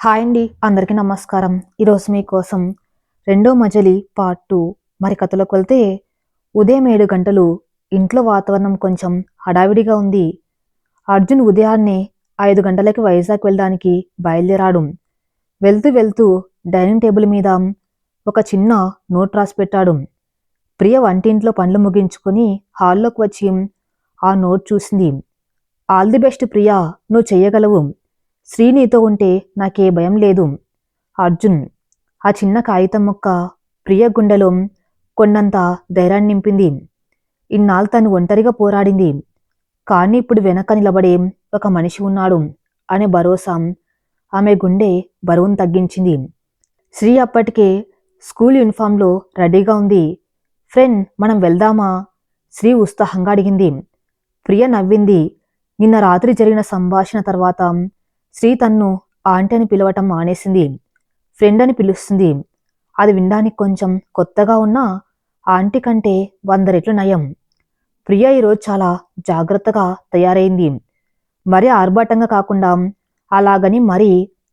Hi అండి, అందరికీ నమస్కారం. ఈరోజు మీకోసం రెండో మజిలీ పార్ట్ 2. మరి కథలోకి వెళ్తే ఉదయం 7 గంటలు. ఇంట్లో వాతావరణం కొంచెం హడావిడిగా ఉంది. అర్జున్ ఉదయాన్నే 5 గంటలకి వైజాగ్ వెళ్ళడానికి బయలుదేరాడు. వెళ్తూ వెళ్తూ డైనింగ్ టేబుల్ మీద ఒక చిన్న నోట్ రాసి పెట్టాడు. ప్రియ వంటింట్లో పనులు ముగించుకొని హాల్లోకి వచ్చి ఆ నోట్ చూసింది. ఆల్ ది బెస్ట్ ప్రియా, నువ్వు చెయ్యగలవు. శ్రీ నీతో ఉంటే నాకే భయం లేదు. అర్జున్. ఆ చిన్న కాగితం ముక్క ప్రియ గుండెలో కొండంత ధైర్యాన్ని నింపింది. ఇన్నాళ్ళు తను ఒంటరిగా పోరాడింది. కానీ ఇప్పుడు వెనక నిలబడే ఒక మనిషి ఉన్నాడు అనే భరోసా ఆమె గుండె బరువును తగ్గించింది. శ్రీ అప్పటికే స్కూల్ యూనిఫామ్లో రెడీగా ఉంది. ఫ్రెండ్, మనం వెళ్దామా? శ్రీ ఉత్సాహంగా అడిగింది. ప్రియ నవ్వింది. నిన్న రాత్రి జరిగిన సంభాషణ తర్వాత శ్రీ తన్ను ఆంటీ అని పిలవటం మానేసింది. ఫ్రెండ్ అని పిలుస్తుంది. అది వినడానికి కొంచెం కొత్తగా ఉన్నా ఆంటీ కంటే 100 రెట్లు నయం. ప్రియ ఈరోజు చాలా జాగ్రత్తగా తయారైంది. మరీ ఆర్భాటంగా కాకుండా, అలాగని మరీ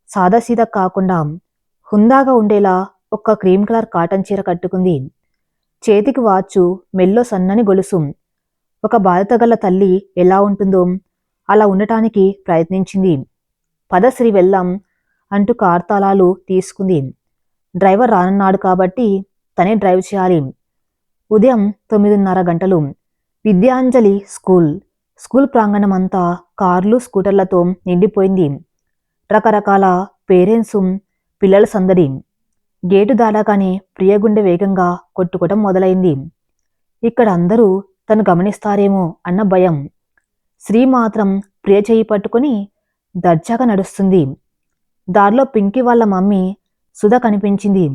సాదాసీదా కాకుండా హుందాగా ఉండేలా ఒక క్రీమ్ కలర్ కాటన్ చీర కట్టుకుంది. చేతికి వాచు, మెల్లో సన్నని గొలుసు. ఒక బాధ్యత గల తల్లి ఎలా ఉంటుందో అలా ఉండటానికి ప్రయత్నించింది. పద శ్రీ వెళ్దాం అంటూ కార్ తాళాలు తీసుకుంది. డ్రైవర్ రానున్నాడు కాబట్టి తనే డ్రైవ్ చేయాలి. ఉదయం 9:30 గంటలు. విద్యాంజలి స్కూల్ ప్రాంగణం అంతా కార్లు, స్కూటర్లతో నిండిపోయింది. రకరకాల పేరెంట్స్, పిల్లల సందడి. గేటు దాటాగానే ప్రియ గుండె వేగంగా కొట్టుకోవటం మొదలైంది. ఇక్కడ అందరూ తను గమనిస్తారేమో అన్న భయం. శ్రీ మాత్రం ప్రియ చేయి పట్టుకుని దర్జాగా నడుస్తుంది. దారిలో పింకీ వాళ్ళ మమ్మీ సుధ కనిపించింది.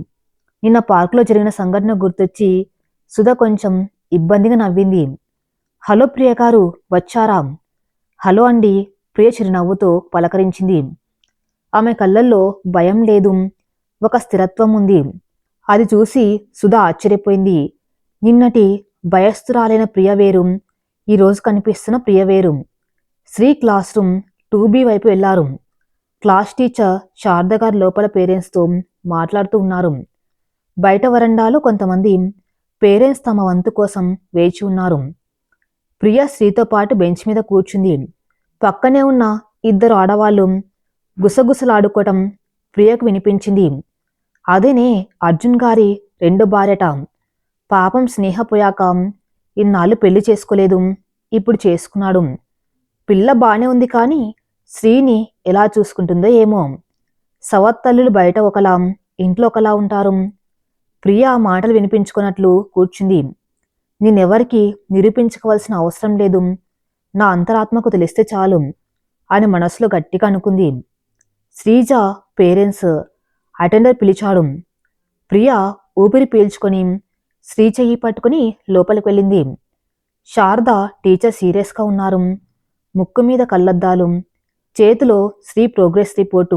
నిన్న పార్కులో జరిగిన సంఘటన గుర్తొచ్చి సుధ కొంచెం ఇబ్బందిగా నవ్వింది. హలో ప్రియ గారు, వచ్చారా? హలో అండి, ప్రియ చిరునవ్వుతో పలకరించింది. ఆమె కళ్ళల్లో భయం లేదు, ఒక స్థిరత్వం ఉంది. అది చూసి సుధ ఆశ్చర్యపోయింది. నిన్నటి భయస్థురాలైన ప్రియ వేరు, ఈరోజు కనిపిస్తున్న ప్రియ వేరు. శ్రీ క్లాస్ రూమ్ 2B వైపు వెళ్లారు. క్లాస్ టీచర్ శారద గారు లోపల పేరెంట్స్తో మాట్లాడుతూ ఉన్నారు. బయట వరండాలో కొంతమంది పేరెంట్స్ తమ వంతు కోసం వేచి ఉన్నారు. ప్రియ శ్రీతో పాటు బెంచ్ మీద కూర్చుంది. పక్కనే ఉన్న 2 ఆడవాళ్లు గుసగుసలాడుకోవటం ప్రియకు వినిపించింది. అదేనే అర్జున్ గారి 2వ భార్యట. పాపం స్నేహ పోయాక ఇన్నాళ్ళు పెళ్లి చేసుకోలేదు, ఇప్పుడు చేసుకున్నాడు. పిల్ల బానే ఉంది, కానీ శ్రీని ఎలా చూసుకుంటుందో ఏమో. సవత్తల్లులు బయట ఒకలా, ఇంట్లో ఒకలా ఉంటారు. ప్రియ ఆ మాటలు వినిపించుకున్నట్లు కూర్చుంది. నేనెవరికి నిరూపించుకోవాల్సిన అవసరం లేదు, నా అంతరాత్మకు తెలిస్తే చాలు అని మనసులో గట్టిగా అనుకుంది. శ్రీజ పేరెంట్స్ అటెండర్ పిలిచాడు. ప్రియ ఊపిరి పీల్చుకొని శ్రీ చెయ్యి పట్టుకుని లోపలికి వెళ్ళింది. శారద టీచర్ సీరియస్గా ఉన్నారు. ముక్కు మీద కళ్ళద్దాలు, చేతిలో శ్రీ ప్రోగ్రెస్ రిపోర్టు.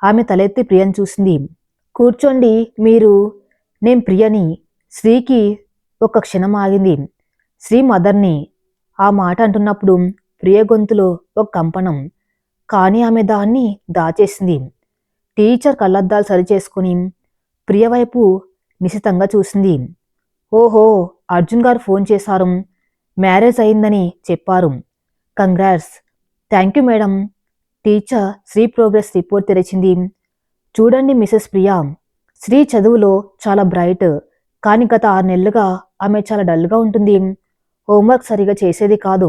ఆమె తలెత్తి ప్రియని చూసింది. కూర్చోండి మీరు. నేను ప్రియని. శ్రీకి ఒక క్షణం ఆగింది. శ్రీ మదర్ని. ఆ మాట అంటున్నప్పుడు ప్రియ గొంతులో ఒక కంపనం, కానీ ఆమె దాన్ని దాచేసింది. టీచర్ కళ్ళద్దాలు సరిచేసుకుని ప్రియ వైపు నిశితంగా చూసింది. ఓహో, అర్జున్ గారు ఫోన్ చేశారు, మ్యారేజ్ అయిందని చెప్పారు. Congrats. Thank you madam. Teacher Sri progress report తెరిచింది. చూడండి మిసెస్ ప్రియా, శ్రీ చదువులో చాలా బ్రైట్, కానీ గత 6 నెలలుగా ఆమె చాలా డల్గా ఉంటుంది. హోంవర్క్ సరిగా చేసేది కాదు.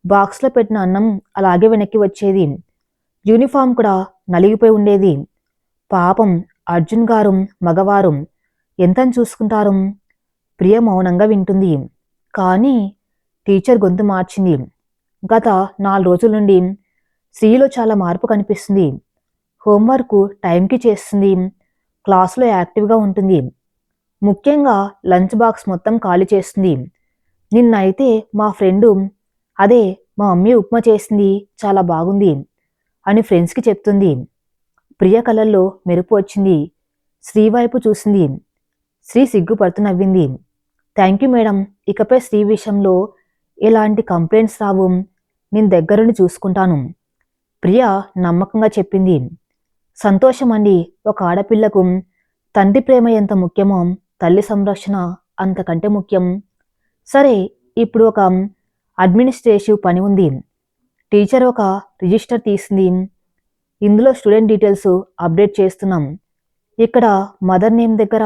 బాక్స్లో పెట్టిన అన్నం అలాగే వెనక్కి వచ్చేది. యూనిఫామ్ కూడా నలిగిపోయి ఉండేది. పాపం అర్జున్ గారు మగవారు, ఎంతని చూసుకుంటారు? ప్రియ మౌనంగా వింటుంది. కానీ టీచర్ గొంతు మార్చింది. గత 4 రోజుల నుండి శ్రీలో చాలా మార్పు కనిపిస్తుంది. హోంవర్క్ టైంకి చేస్తుంది, క్లాసులో యాక్టివ్గా ఉంటుంది, ముఖ్యంగా లంచ్ బాక్స్ మొత్తం ఖాళీ చేస్తుంది. నిన్న అయితే మా ఫ్రెండు, అదే మా మమ్మీ ఉప్మా చేసింది, చాలా బాగుంది అని ఫ్రెండ్స్కి చెప్తుంది. ప్రియ కళ్ళల్లో మెరుపు వచ్చింది. శ్రీ వైపు చూసింది. శ్రీ సిగ్గుపడుతూ నవ్వింది. థ్యాంక్ యూ మేడం, ఇకపై శ్రీ విషయంలో ఎలాంటి కంప్లైంట్స్ రావు, నేను దగ్గరుండి చూసుకుంటాను. ప్రియ నమ్మకంగా చెప్పింది. సంతోషమండి. ఒక ఆడపిల్లకు తండ్రి ప్రేమ ఎంత ముఖ్యమో తల్లి సంరక్షణ అంతకంటే ముఖ్యం. సరే, ఇప్పుడు ఒక అడ్మినిస్ట్రేటివ్ పని ఉంది. టీచర్ ఒక రిజిస్టర్ తీసింది. ఇందులో స్టూడెంట్ డీటెయిల్స్ అప్డేట్ చేస్తున్నాం. ఇక్కడ మదర్ నేమ్ దగ్గర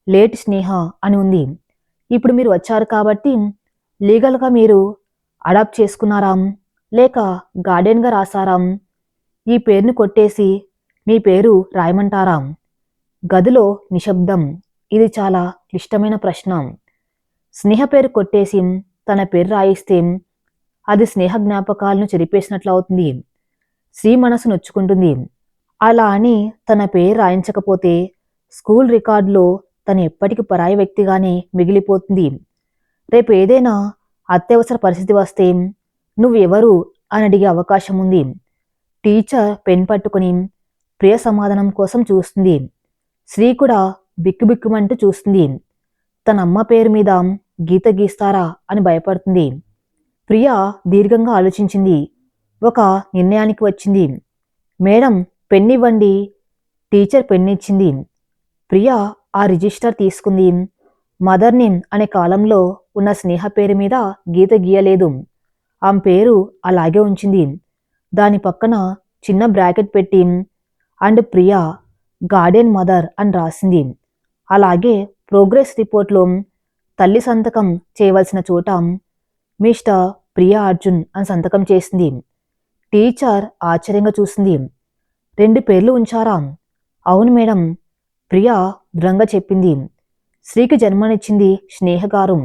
లేట్ స్నేహ అని ఉంది. ఇప్పుడు మీరు వచ్చారు కాబట్టి లీగల్గా మీరు అడాప్ట్ చేసుకున్నారా లేక గార్డెన్గా రాసారా? ఈ పేరుని కొట్టేసి మీ పేరు రాయమంటారా? గదిలో నిశ్శబ్దం. ఇది చాలా క్లిష్టమైన ప్రశ్న. స్నేహ పేరు కొట్టేసి తన పేరు రాయిస్తే అది స్నేహ జ్ఞాపకాలను చెరిపేసినట్లు అవుతుంది. శ్రీ మనసు నొచ్చుకుంటుంది. అలా అని తన పేరు రాయించకపోతే స్కూల్ రికార్డులో తను ఎప్పటికీ పరాయి వ్యక్తిగానే మిగిలిపోతుంది. రేపు ఏదైనా అత్యవసర పరిస్థితి వస్తే నువ్వెవరు అని అడిగే అవకాశం ఉంది. టీచర్ పెన్ పట్టుకుని ప్రియ సమాధానం కోసం చూస్తుంది. శ్రీ కూడా బిక్కుబిక్కుమంటూ చూస్తుంది. తన అమ్మ పేరు మీద గీత గీస్తారా అని భయపడుతుంది. ప్రియ దీర్ఘంగా ఆలోచించింది. ఒక నిర్ణయానికి వచ్చింది. మేడం, పెన్నివ్వండి. టీచర్ పెన్నిచ్చింది. ప్రియ ఆ రిజిస్టర్ తీసుకుంది. మదర్ నేమ్ అనే కాలంలో ఉన్న స్నేహ పేరు మీద గీత గీయలేదు. ఆమె పేరు అలాగే ఉంచింది. దాని పక్కన చిన్న బ్రాకెట్ పెట్టి అండ్ ప్రియా గార్డెన్ మదర్ అని రాసింది. అలాగే ప్రోగ్రెస్ రిపోర్ట్లో తల్లి సంతకం చేయవలసిన చోట మిస్టర్ ప్రియా అర్జున్ అని సంతకం చేసింది. టీచర్ ఆశ్చర్యంగా చూసింది. 2 పేర్లు ఉంచారా? అవును మేడం, ప్రియా దృఢంగా చెప్పింది. శ్రీకి జన్మనిచ్చింది స్నేహ గారు.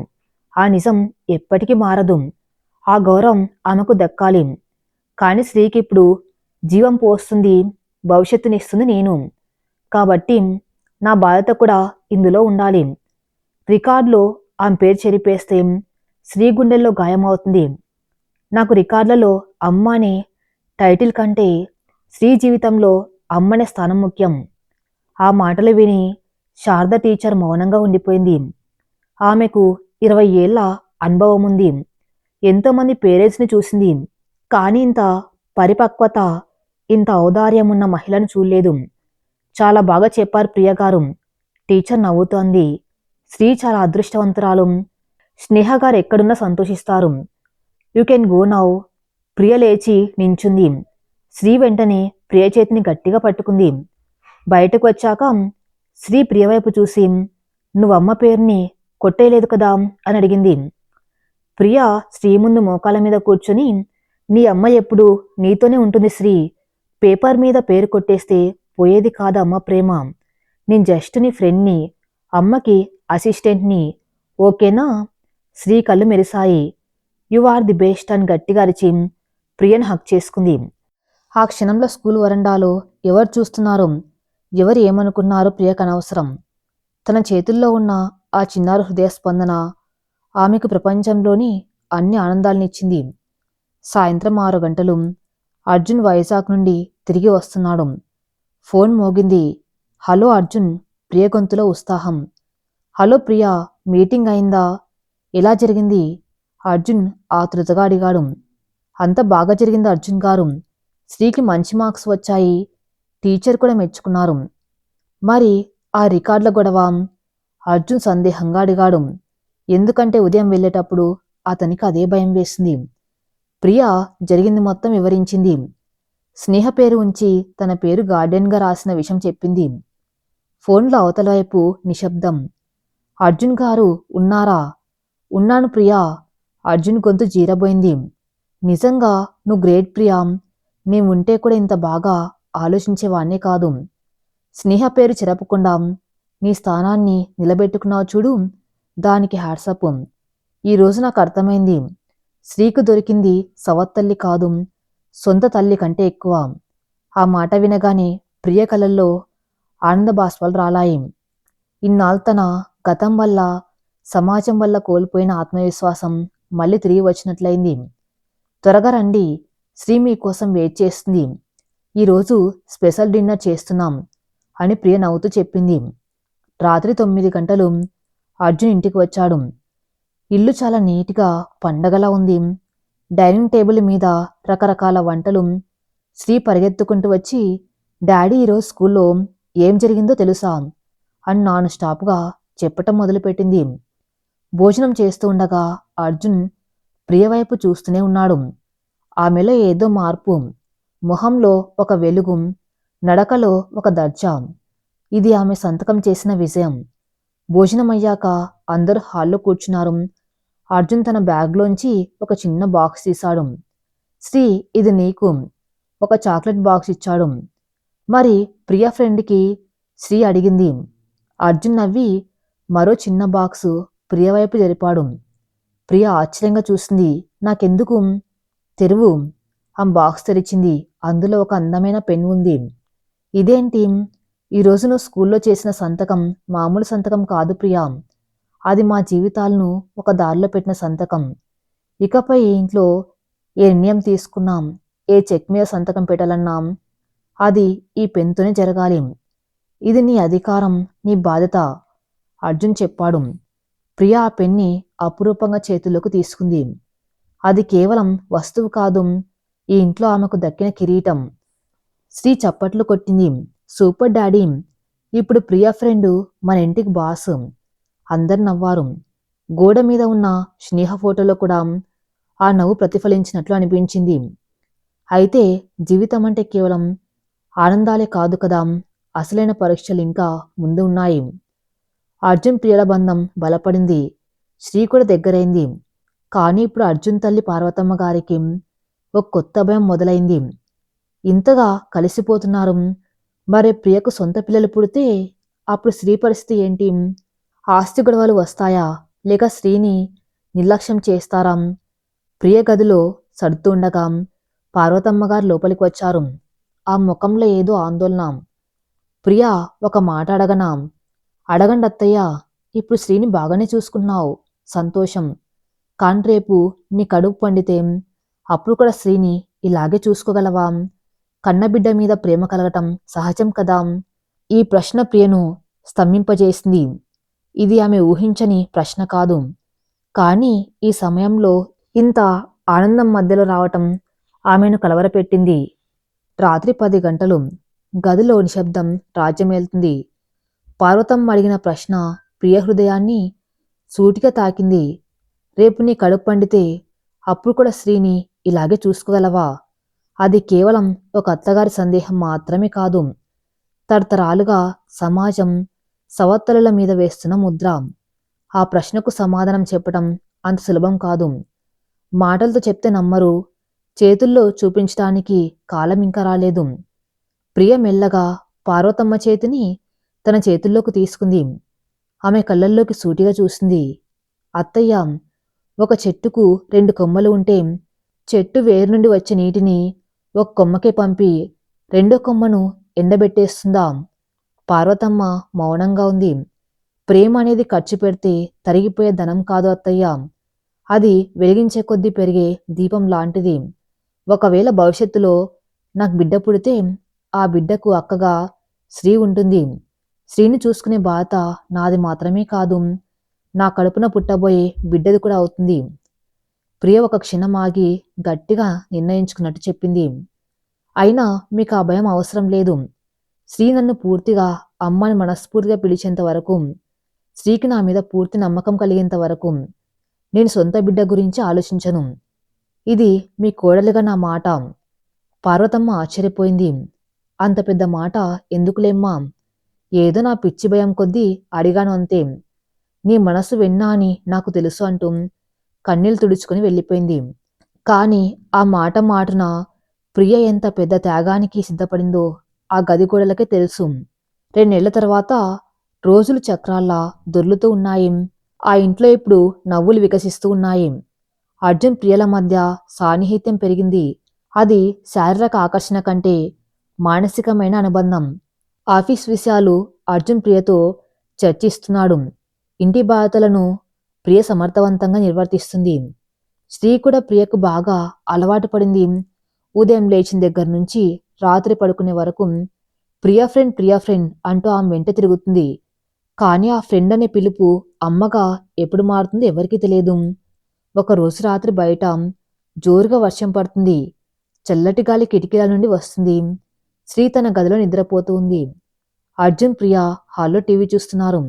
ఆ నిజం ఎప్పటికీ మారదు. ఆ గౌరవం ఆమెకు దక్కాలి. కానీ శ్రీకి ఇప్పుడు జీవం పోస్తుంది, భవిష్యత్తునిస్తుంది నేను. కాబట్టి నా బాధ్యత కూడా ఇందులో ఉండాలి. రికార్డులో ఆమె పేరు చెరిపేస్తే శ్రీ గుండెల్లో గాయమవుతుంది. నాకు రికార్డులలో అమ్మ అనే టైటిల్ కంటే శ్రీ జీవితంలో అమ్మనే స్థానం ముఖ్యం. ఆ మాటలు విని శారద టీచర్ మౌనంగా ఉండిపోయింది. ఆమెకు 20 ఏళ్ల అనుభవం ఉంది. ఎంతోమంది పేరెంట్స్ని చూసింది. కానీ ఇంత పరిపక్వత, ఇంత ఔదార్యం ఉన్న మహిళను చూడలేదు. చాలా బాగా చెప్పారు ప్రియ గారు. టీచర్ నవ్వుతోంది. శ్రీ చాలా అదృష్టవంతురాలు. స్నేహ గారు ఎక్కడున్నా సంతోషిస్తారు. You can go now. Priya లేచి నించుంది. శ్రీ వెంటనే ప్రియ చేతిని గట్టిగా పట్టుకుంది. బయటకు వచ్చాక శ్రీ ప్రియ వైపు చూసి, నువ్వమ్మ పేరుని కొట్టేయలేదు కదా అని అడిగింది. ప్రియ శ్రీ ముందు మోకాల మీద కూర్చొని, నీ అమ్మ ఎప్పుడు నీతోనే ఉంటుంది శ్రీ. పేపర్ మీద పేరు కొట్టేస్తే పోయేది కాదు అమ్మ ప్రేమ. నేను జస్ట్ నీ ఫ్రెండ్ని, అమ్మకి అసిస్టెంట్ని. ఓకేనా? శ్రీ కళ్ళు మెరిశాయి. యు ఆర్ ది బెస్ట్ అని గట్టిగా అరిచి ప్రియను హక్ చేసుకుంది. ఆ క్షణంలో స్కూల్ వరండాలో ఎవరు చూస్తున్నారో, ఎవరు ఏమనుకున్నారో ప్రియకు అనవసరం. తన చేతుల్లో ఉన్న ఆ చిన్నారి హృదయ స్పందన ఆమెకు ప్రపంచంలోని అన్ని ఆనందాలనిచ్చింది. సాయంత్రం 6 గంటలు. అర్జున్ వైజాగ్ నుండి తిరిగి వస్తున్నాడు. ఫోన్ మోగింది. హలో అర్జున్. ప్రియ గొంతులో ఉత్సాహం. హలో ప్రియా, మీటింగ్ అయిందా? ఎలా జరిగింది? అర్జున్ ఆతృతగా అడిగాడు. అంత బాగా జరిగింది అర్జున్ గారు. శ్రీకి మంచి మార్క్స్ వచ్చాయి. టీచర్ కూడా మెచ్చుకున్నారు. మరి ఆ రికార్డుల గొడవ? అర్జున్ సందేహంగా అడిగాడు. ఎందుకంటే ఉదయం వెళ్ళేటప్పుడు అతనికి అదే భయం వేసింది. ప్రియా జరిగింది మొత్తం వివరించింది. స్నేహ పేరు ఉంచి తన పేరు గార్డెన్గా రాసిన విషయం చెప్పింది. ఫోన్లో అవతల వైపు నిశ్శబ్దం. అర్జున్ గారు ఉన్నారా? ఉన్నాను ప్రియా. అర్జున్ గొంతు జీరబోయింది. నిజంగా నువ్వు గ్రేట్ ప్రియా. నేను ఉంటే కూడా ఇంత బాగా ఆలోచించేవాణ్ణే కాదు. స్నేహ పేరు చెరపకుండా నీ స్థానాన్ని నిలబెట్టుకున్నావు చూడు, దానికి హ్యాట్సప్. ఈరోజు నాకు అర్థమైంది. శ్రీకు దొరికింది సవత్తల్లి కాదు, సొంత తల్లి కంటే ఎక్కువ. ఆ మాట వినగానే ప్రియ కళల్లో ఆనంద బాష్పాలు రాలాయి. ఇన్నాళ్ళు తన గతం వల్ల, సమాజం వల్ల కోల్పోయిన ఆత్మవిశ్వాసం మళ్ళీ తిరిగి వచ్చినట్లయింది. త్వరగా రండి, శ్రీ మీకోసం వెయిట్ చేస్తుంది. ఈరోజు స్పెషల్ డిన్నర్ చేస్తున్నాం అని ప్రియ నవ్వుతూ చెప్పింది. రాత్రి 9 గంటలు. అర్జున్ ఇంటికి వచ్చాడు. ఇల్లు చాలా నీట్గా పండగలా ఉంది. డైనింగ్ టేబుల్ మీద రకరకాల వంటలు. శ్రీ పరిగెత్తుకుంటూ వచ్చి డాడీ ఈరోజు స్కూల్లో ఏం జరిగిందో తెలుసా అని నాన్ స్టాప్గా చెప్పటం మొదలుపెట్టింది. భోజనం చేస్తూ ఉండగా అర్జున్ ప్రియవైపు చూస్తూనే ఉన్నాడు. ఆమెలో ఏదో మార్పు, మొహంలో ఒక వెలుగు, నడకలో ఒక దర్జా. ఇది ఆమె సంతకం చేసిన విజయం. భోజనమయ్యాక అందరూ హాల్లో కూర్చున్నారు. అర్జున్ తన బ్యాగ్లోంచి ఒక చిన్న బాక్స్ తీశాడు. శ్రీ, ఇది నీకు. ఒక చాక్లెట్ బాక్స్ ఇచ్చాడు. మరి ప్రియ ఫ్రెండ్కి శ్రీ అడిగింది. అర్జున్ నవ్వి మరో చిన్న బాక్సు ప్రియ వైపు జరిపాడు. ప్రియ ఆశ్చర్యంగా చూసింది. నాకెందుకు? తెరువు. ఆ బాక్స్ తెరిచింది. అందులో ఒక అందమైన పెన్ ఉంది. ఇదేంటి? ఈరోజు నువ్వు స్కూల్లో చేసిన సంతకం మామూలు సంతకం కాదు ప్రియా. అది మా జీవితాలను ఒక దారిలో పెట్టిన సంతకం. ఇకపై ఈ ఇంట్లో ఏ నిర్ణయం తీసుకున్నాం, ఏ చెక్ మీద సంతకం పెట్టాలన్నాం, అది ఈ పెన్తోనే జరగాలి. ఇది నీ అధికారం, నీ బాధ్యత, అర్జున్ చెప్పాడు. ప్రియా ఆ పెన్ని అపురూపంగా చేతుల్లోకి తీసుకుంది. అది కేవలం వస్తువు కాదు, ఈ ఇంట్లో ఆమెకు దక్కిన కిరీటం. శ్రీ చప్పట్లు కొట్టింది. సూపర్ డాడీ, ఇప్పుడు ప్రియా ఫ్రెండు మన ఇంటికి బాస్. అందరు నవ్వారు. గోడ మీద ఉన్న స్నేహ ఫోటోలో కూడా ఆ నవ్వు ప్రతిఫలించినట్లు అనిపించింది. అయితే జీవితం అంటే కేవలం ఆనందాలే కాదు కదా, అసలైన పరీక్షలు ఇంకా ముందు ఉన్నాయి. అర్జున్ ప్రియల బంధం బలపడింది. శ్రీ కూడా దగ్గరైంది. కానీ ఇప్పుడు అర్జున్ తల్లి పార్వతమ్మ గారికి ఒక కొత్త భయం మొదలైంది. ఇంతగా కలిసిపోతున్నారు, మరి ప్రియకు సొంత పిల్లలు పుడితే అప్పుడు శ్రీ పరిస్థితి ఏంటి? ఆస్తి గొడవలు వస్తాయా, లేక శ్రీని నిర్లక్ష్యం చేస్తారా? ప్రియ గదిలో సర్దుతుండగా పార్వతమ్మ గారు లోపలికి వచ్చారు. ఆ ముఖంలో ఏదో ఆందోళన. ప్రియా, ఒక మాట అడగనా? అడగండి అత్తయ్య. ఇప్పుడు శ్రీని బాగానే చూసుకున్నావు, సంతోషం. కాని రేపు నీ కడుపు పండితే అప్పుడు కూడా శ్రీని ఇలాగే చూసుకోగలవా? కన్నబిడ్డ మీద ప్రేమ కలగటం సహజం కదా. ఈ ప్రశ్న ప్రియను స్తంభింపజేసింది. ఇది ఆమె ఊహించని ప్రశ్న కాదు. కానీ ఈ సమయంలో ఇంత ఆనందం మధ్యలో రావటం ఆమెను కలవరపెట్టింది. రాత్రి 10 గంటలు. గదిలో నిశ్శబ్దం రాజ్యమేలుతుంది. పార్వతమ్మ అడిగిన ప్రశ్న ప్రియ హృదయాన్ని సూటిగా తాకింది. రేపు నీ కడుపు పండితే అప్పుడు కూడా శ్రీని ఇలాగే చూసుకోగలవా? అది కేవలం ఒక అత్తగారి సందేహం మాత్రమే కాదు, తరతరాలుగా సమాజం సవత్తలుల మీద వేస్తున్న ముద్ర. ఆ ప్రశ్నకు సమాధానం చెప్పటం అంత సులభం కాదు. మాటలతో చెప్తే నమ్మరు, చేతుల్లో చూపించటానికి కాలం ఇంకా రాలేదు. ప్రియ మెల్లగా పార్వతమ్మ చేతిని తన చేతుల్లోకి తీసుకుంది. ఆమె కళ్ళల్లోకి సూటిగా చూసింది. అత్తయ్య, ఒక చెట్టుకు 2 కొమ్మలు ఉంటే చెట్టు వేరు నుండి వచ్చే నీటిని ఒక కొమ్మకే పంపి రెండో కొమ్మను ఎండబెట్టేస్తుందా? పార్వతమ్మ మౌనంగా ఉంది. ప్రేమ అనేది ఖర్చు పెడితే తరిగిపోయే ధనం కాదు అత్తయ్య. అది వెలిగించే కొద్దీ పెరిగే దీపం లాంటిది. ఒకవేళ భవిష్యత్తులో నాకు బిడ్డ పుడితే ఆ బిడ్డకు అక్కగా శ్రీ ఉంటుంది. శ్రీని చూసుకునే బాధ నాది మాత్రమే కాదు, నా కడుపున పుట్టబోయే బిడ్డది కూడా అవుతుంది. ప్రియ ఒక క్షణం ఆగి గట్టిగా నిర్ణయించుకున్నట్టు చెప్పింది. అయినా మీకు ఆ భయం అవసరం లేదు. శ్రీ నన్ను పూర్తిగా అమ్మని మనస్ఫూర్తిగా పిలిచేంత వరకు, శ్రీకి నా మీద పూర్తి నమ్మకం కలిగేంత వరకు నేను సొంత బిడ్డ గురించి ఆలోచించను. ఇది మీ కోడలిగా నా మాట. పార్వతమ్మ ఆశ్చర్యపోయింది. అంత పెద్ద మాట ఎందుకులేమ్మా? ఏదో నా పిచ్చి భయం కొద్దీ అడిగాను అంతే. నీ మనసు విన్నా అని నాకు తెలుసు అంటూ కన్నీళ్లు తుడుచుకుని వెళ్ళిపోయింది. కాని ఆ మాట మాటున ప్రియ ఎంత పెద్ద త్యాగానికి సిద్ధపడిందో ఆ గది గోడలకే తెలుసు. 2 నెలల తర్వాత రోజులు చక్రాల్లా దొర్లుతూ ఉన్నాయి. ఆ ఇంట్లో ఇప్పుడు నవ్వులు వికసిస్తూ ఉన్నాయి. అర్జున్ ప్రియల మధ్య సాన్నిహిత్యం పెరిగింది. అది శారీరక ఆకర్షణ కంటే మానసికమైన అనుబంధం. ఆఫీస్ విషయాలు అర్జున్ ప్రియతో చర్చిస్తున్నాడు. ఇంటి బాధ్యతలను ప్రియ సమర్థవంతంగా నిర్వర్తిస్తుంది. శ్రీ కూడా ప్రియకు బాగా అలవాటు పడింది. ఉదయం లేచిన దగ్గర నుంచి రాత్రి పడుకునే వరకు ప్రియా ఫ్రెండ్ అంటూ ఆమె వెంట తిరుగుతుంది. కానీ ఆ ఫ్రెండ్ అనే పిలుపు అమ్మగా ఎప్పుడు మారుతుందో ఎవరికీ తెలియదు. ఒకరోజు రాత్రి బయట జోరుగా వర్షం పడుతుంది. చల్లటి గాలి కిటికీల నుండి వస్తుంది. శ్రీ తన గదిలో నిద్రపోతూ ఉంది. అర్జున్, ప్రియ హాల్లో టీవీ చూస్తున్నారు.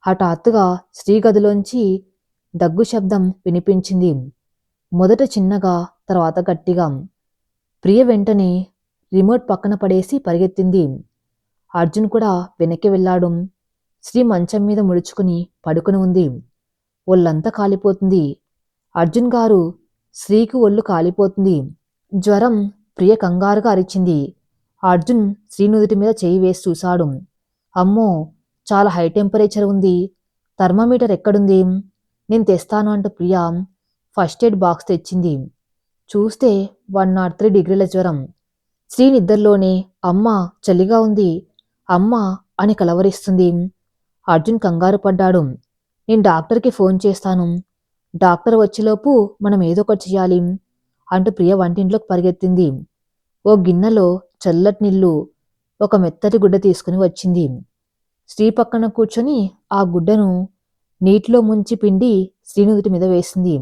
హఠాత్తుగా శ్రీ గదిలోంచి దగ్గు శబ్దం వినిపించింది. మొదట చిన్నగా, తర్వాత గట్టిగా. ప్రియ వెంటనే రిమోట్ పక్కన పడేసి పరిగెత్తింది. అర్జున్ కూడా వెనక్కి వెళ్ళాడు. శ్రీ మంచం మీద ముడుచుకుని పడుకుని ఉంది. ఒళ్ళంతా కాలిపోతుంది. అర్జున్ గారు, శ్రీకి ఒళ్ళు కాలిపోతుంది. జ్వరం. ప్రియ కంగారుగా అరిచింది. అర్జున్ శ్రీ నుదుటి మీద చేయి వేసి చూశాడు. అమ్మో, చాలా హై టెంపరేచర్ ఉంది. థర్మామీటర్ ఎక్కడుంది? నేను తెస్తాను అంటూ ప్రియ ఫస్ట్ ఎయిడ్ బాక్స్ తెచ్చింది. చూస్తే 103 డిగ్రీల జ్వరం. శ్రీ నిద్రలోనే అమ్మా, చలిగా ఉంది, అమ్మా అని కలవరిస్తుంది. అర్జున్ కంగారు పడ్డాడు. నేను డాక్టర్కి ఫోన్ చేస్తాను. డాక్టర్ వచ్చేలోపు మనం ఏదో ఒకటి చేయాలి అంటూ ప్రియ వంటింట్లోకి పరిగెత్తింది. ఓ గిన్నెలో చల్లటి నీళ్లు, ఒక మెత్తటి గుడ్డ తీసుకుని వచ్చింది. శ్రీ పక్కన కూర్చొని ఆ గుడ్డను నీటిలో ముంచి పిండి శ్రీ నుదుటి మీద వేసింది.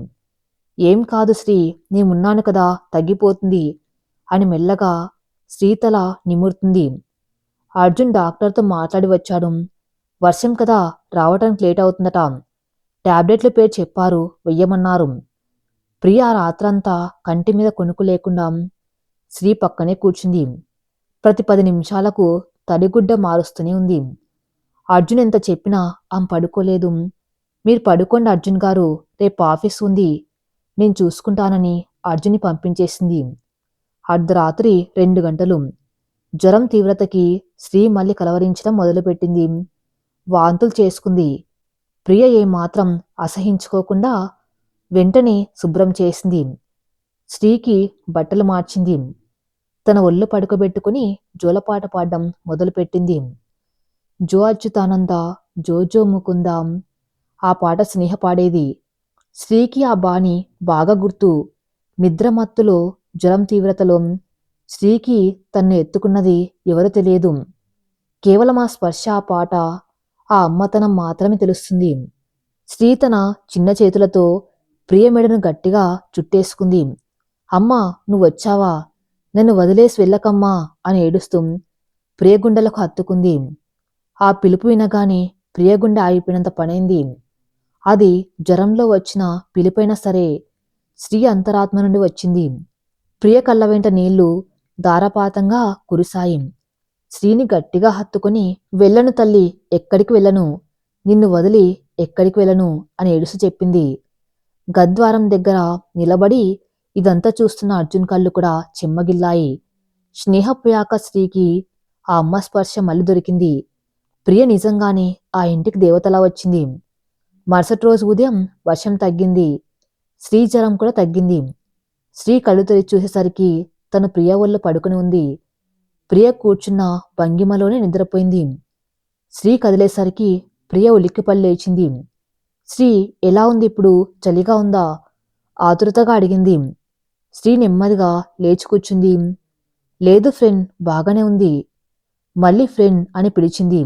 ఏం కాదు శ్రీ, నేనున్నాను కదా, తగ్గిపోతుంది అని మెల్లగా శ్రీ తల నిమురుతుంది. అర్జున్ డాక్టర్తో మాట్లాడి వచ్చాడు. వర్షం కదా, రావటానికి లేట్ అవుతుందట. టాబ్లెట్ల పేరు చెప్పారు, వెయ్యమన్నారు. ప్రియ రాత్రంతా కంటి మీద కొనుక్కు లేకుండా శ్రీ పక్కనే కూర్చుంది. ప్రతి 10 నిమిషాలకు తడిగుడ్డ మారుస్తూనే ఉంది. అర్జున్ ఎంత చెప్పినా ఆమె పడుకోలేదు. మీరు పడుకోండి అర్జున్ గారు, రేపు ఆఫీస్ ఉంది, నేను చూసుకుంటానని అర్జున్ని పంపించేసింది. అర్ధరాత్రి 2 గంటలు. జ్వరం తీవ్రతకి శ్రీ మళ్ళీ కలవరించడం మొదలుపెట్టింది. వాంతులు చేసుకుంది. ప్రియ ఏమాత్రం అసహించుకోకుండా వెంటనే శుభ్రం చేసింది. శ్రీకి బట్టలు మార్చింది. తన ఒళ్ళు పడుకోబెట్టుకుని జోలపాట పాడడం మొదలుపెట్టింది. జో అచ్యుతానంద, జో జో ముకుందాం. ఆ పాట స్నేహ పాడేది. శ్రీకి ఆ బాణి బాగా గుర్తు. నిద్రమత్తులో, జ్వరం తీవ్రతలో శ్రీకి తన్ను ఎత్తుకున్నది ఎవరో తెలియదు. కేవలం ఆ స్పర్శ, ఆ పాట, ఆ అమ్మతనం మాత్రమే తెలుస్తుంది. శ్రీ తన చిన్న చేతులతో ప్రియ మెడను గట్టిగా చుట్టేసుకుంది. అమ్మా, నువ్వొచ్చావా, నన్ను వదిలేసి వెళ్ళకమ్మా అని ఏడుస్తూ ప్రియ గుండెలకు హత్తుకుంది. ఆ పిలుపు వినగానే ప్రియ గుండె ఆగిపోయినంత పనైంది. అది జ్వరంలో వచ్చిన పిలుపైనా సరే శ్రీ అంతరాత్మ నుండి వచ్చింది. ప్రియ కళ్ళ వెంట నీళ్లు ధారాపాతంగా కురిశాయి. శ్రీని గట్టిగా హత్తుకుని, వెళ్ళను తల్లి, ఎక్కడికి వెళ్ళను, నిన్ను వదిలి ఎక్కడికి వెళ్ళను అని ఏడుస్తూ చెప్పింది. గద్వారం దగ్గర నిలబడి ఇదంతా చూస్తున్న అర్జున్ కళ్ళు కూడా చెమ్మగిల్లాయి. స్నేహపోయాక శ్రీకి ఆ అమ్మ స్పర్శ మళ్ళీ దొరికింది. ప్రియ నిజంగానే ఆ ఇంటికి దేవతలా వచ్చింది. మరుసటి రోజు ఉదయం వర్షం తగ్గింది. శ్రీ జ్వరం కూడా తగ్గింది. శ్రీ కళ్ళు తెరిచి చూసేసరికి తను ప్రియ ఒళ్ళు పడుకుని ఉంది. ప్రియ కూర్చున్న భంగిమలోనే నిద్రపోయింది. శ్రీ కదిలేసరికి ప్రియ ఉలిక్కిపడి లేచింది. శ్రీ, ఎలా ఉంది ఇప్పుడు, చలిగా ఉందా ఆతురతగా అడిగింది. శ్రీ నెమ్మదిగా లేచి కూర్చుంది. లేదు ఫ్రెండ్, బాగానే ఉంది. మళ్ళీ ఫ్రెండ్ అని పిలిచింది.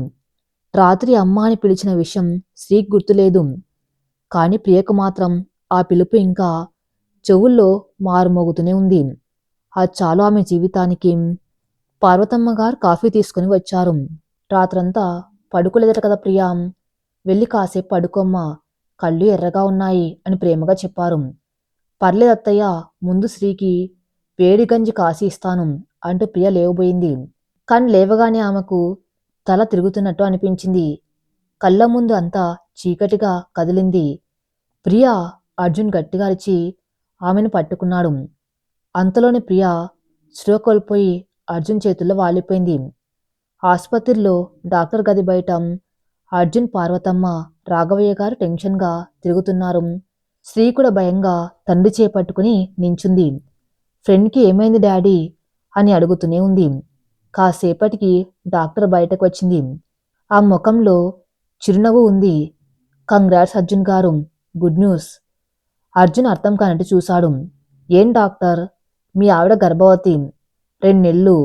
రాత్రి అమ్మ అని పిలిచిన విషయం శ్రీకి గుర్తులేదు. కాని ప్రియకు మాత్రం ఆ పిలుపు ఇంకా చెవుల్లో మారుమోగుతూనే ఉంది. అది చాలు ఆమె జీవితానికి. పార్వతమ్మ గారు కాఫీ తీసుకుని వచ్చారు. రాత్రంతా పడుకోలేదట కదా ప్రియా, వెళ్ళి కాసేపు పడుకోమ్మా, కళ్ళు ఎర్రగా ఉన్నాయి అని ప్రేమగా చెప్పారు. పర్లేదు అత్తయ్య, ముందు శ్రీకి వేడి గంజి కాసి ఇస్తాను అంటూ ప్రియ లేవబోయింది. కానీ లేవగానే ఆమెకు తల తిరుగుతున్నట్టు అనిపించింది. కళ్ళ ముందు అంతా చీకటిగా కదిలింది. ప్రియా, అర్జున్ గట్టిగా అరిచి ఆమెను పట్టుకున్నాడు. అంతలోనే ప్రియ స్పృహ కోల్పోయి అర్జున్ చేతుల్లో వాలిపోయింది. ఆసుపత్రిలో డాక్టర్ గది బయట అర్జున్, పార్వతమ్మ, రాఘవయ్య గారు టెన్షన్గా తిరుగుతున్నారు. శ్రీ కూడా భయంగా తండ్రి చేపట్టుకుని నించుంది. ఫ్రెండ్కి ఏమైంది డాడీ అని అడుగుతూనే ఉంది. కాసేపటికి డాక్టర్ బయటకు వచ్చింది. ఆ ముఖంలో చిరునవ్వు ఉంది. కంగ్రాట్స్ అర్జున్ గారు, గుడ్ న్యూస్. అర్జున్ అర్థం కానట్టు చూశాడు. ఏం డాక్టర్, మీ ఆవిడ గర్భవతి, 2 నెలలు.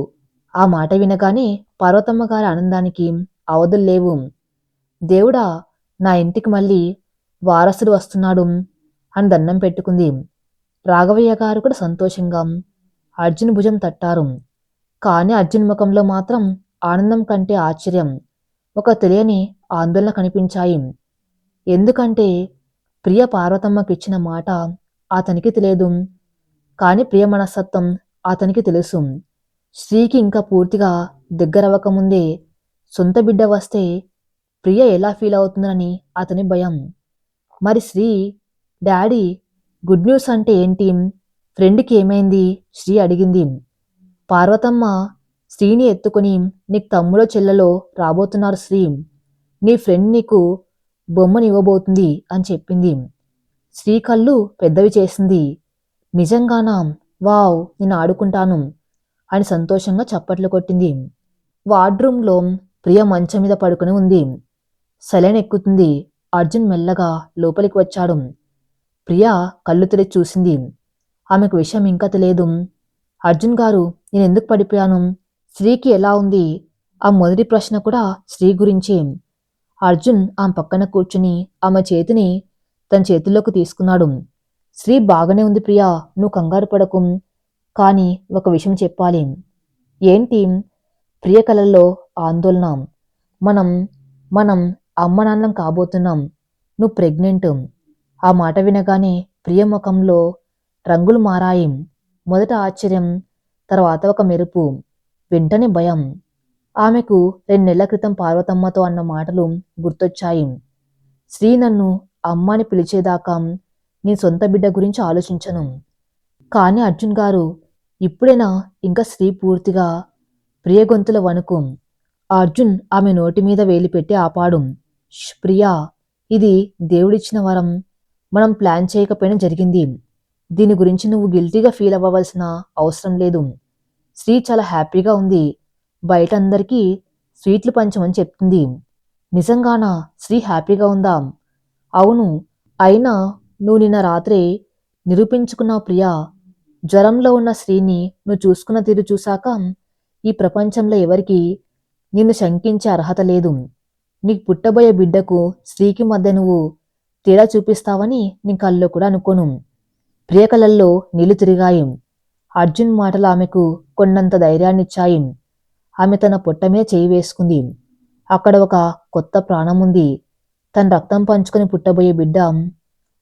ఆ మాట వినగానే పార్వతమ్మ గారి ఆనందానికి అవధులు లేవు. దేవుడా, నా ఇంటికి మళ్ళీ వారసుడు వస్తున్నాడు అని దండం పెట్టుకుంది. రాఘవయ్య గారు కూడా సంతోషంగా అర్జున్ భుజం తట్టారు. కానీ అర్జున్ ముఖంలో మాత్రం ఆనందం కంటే ఆశ్చర్యం, ఒక తెలియని ఆందోళన కనిపించాయి. ఎందుకంటే ప్రియ పార్వతమ్మకిచ్చిన మాట అతనికి తెలియదు. కాని ప్రియ మనస్తత్వం అతనికి తెలుసు. శ్రీకి ఇంకా పూర్తిగా దగ్గరవ్వకముందే సొంత బిడ్డ వస్తే ప్రియ ఎలా ఫీల్ అవుతుందని అతని భయం. మరి శ్రీ, డాడీ, గుడ్ న్యూస్ అంటే ఏంటి? ఫ్రెండ్కి ఏమైంది? శ్రీ అడిగింది. పార్వతమ్మ శ్రీని ఎత్తుకుని, నీకు తమ్ముడో చెల్లెలో రాబోతున్నారు శ్రీ, నీ ఫ్రెండ్ నీకు బొమ్మనివ్వబోతుంది అని చెప్పింది. శ్రీ కళ్ళు పెద్దవి చేసింది. నిజంగానా? వావ్, నేను ఆడుకుంటాను అని సంతోషంగా చప్పట్లు కొట్టింది. వార్డ్రూమ్లో ప్రియ మంచం మీద పడుకుని ఉంది. సెలైన్ ఎక్కుతుంది. అర్జున్ మెల్లగా లోపలికి వచ్చాడు. ప్రియ కళ్ళు తెరిచి చూసింది. ఆమెకు విషయం ఇంకా తెలియదు. అర్జున్ గారు, నేనెందుకు పడిపోయాను? శ్రీకి ఎలా ఉంది? ఆ మొదటి ప్రశ్న కూడా శ్రీ గురించే. అర్జున్ ఆమె పక్కన కూర్చుని ఆమె చేతిని తన చేతుల్లోకి తీసుకున్నాడు. శ్రీ బాగానే ఉంది ప్రియా, నువ్వు కంగారు పడకు. కానీ ఒక విషయం చెప్పాలి. ఏంటి? ప్రియ కళల్లో ఆందోళన. మనం మనం అమ్మ నాన్నం కాబోతున్నాం. నువ్వు ప్రెగ్నెంట్. ఆ మాట వినగానే ప్రియ ముఖంలో రంగులు మారాయి. మొదట ఆశ్చర్యం, తర్వాత ఒక మెరుపు, వెంటనే భయం. ఆమెకు 2 నెలల క్రితం పార్వతమ్మతో అన్న మాటలు గుర్తొచ్చాయి. శ్రీ నన్ను అమ్మని పిలిచేదాకా నీ సొంత బిడ్డ గురించి ఆలోచించను. కానీ అర్జున్ గారు, ఇప్పుడైనా ఇంకా శ్రీ పూర్తిగా. ప్రియ గొంతుల వణుకు. అర్జున్ ఆమె నోటి మీద వేలి పెట్టి ఆపాడు. ప్రియా, ఇది దేవుడిచ్చిన వరం. మనం ప్లాన్ చేయకపోయినా జరిగింది. దీని గురించి నువ్వు గిల్టీగా ఫీల్ అవ్వవలసిన అవసరం లేదు. శ్రీ చాలా హ్యాపీగా ఉంది. బయట అందరికీ స్వీట్లు పంచమని చెప్తుంది. నిజంగానా? శ్రీ హ్యాపీగా ఉందా? అవును. అయినా నువ్వు నిన్న రాత్రే నిరూపించుకున్నావు ప్రియా. జ్వరంలో ఉన్న శ్రీని నువ్వు చూసుకున్న తీరు చూశాక ఈ ప్రపంచంలో ఎవరికి నిన్ను శంకించే అర్హత లేదు. నీకు పుట్టబోయే బిడ్డకు శ్రీకి మధ్య నువ్వు తేడా చూపిస్తావని నీ కల్లో కూడా అనుకోను. ప్రియ కళ్ళల్లో నీళ్లు తిరిగాయి. అర్జున్ మాటలు ఆమెకు కొన్నంత ధైర్యాన్నిచ్చాయి. ఆమె తన పొట్ట మీద చేయి వేసుకుంది. అక్కడ ఒక కొత్త ప్రాణం ఉంది. తన రక్తం పంచుకొని పుట్టబోయే బిడ్డ.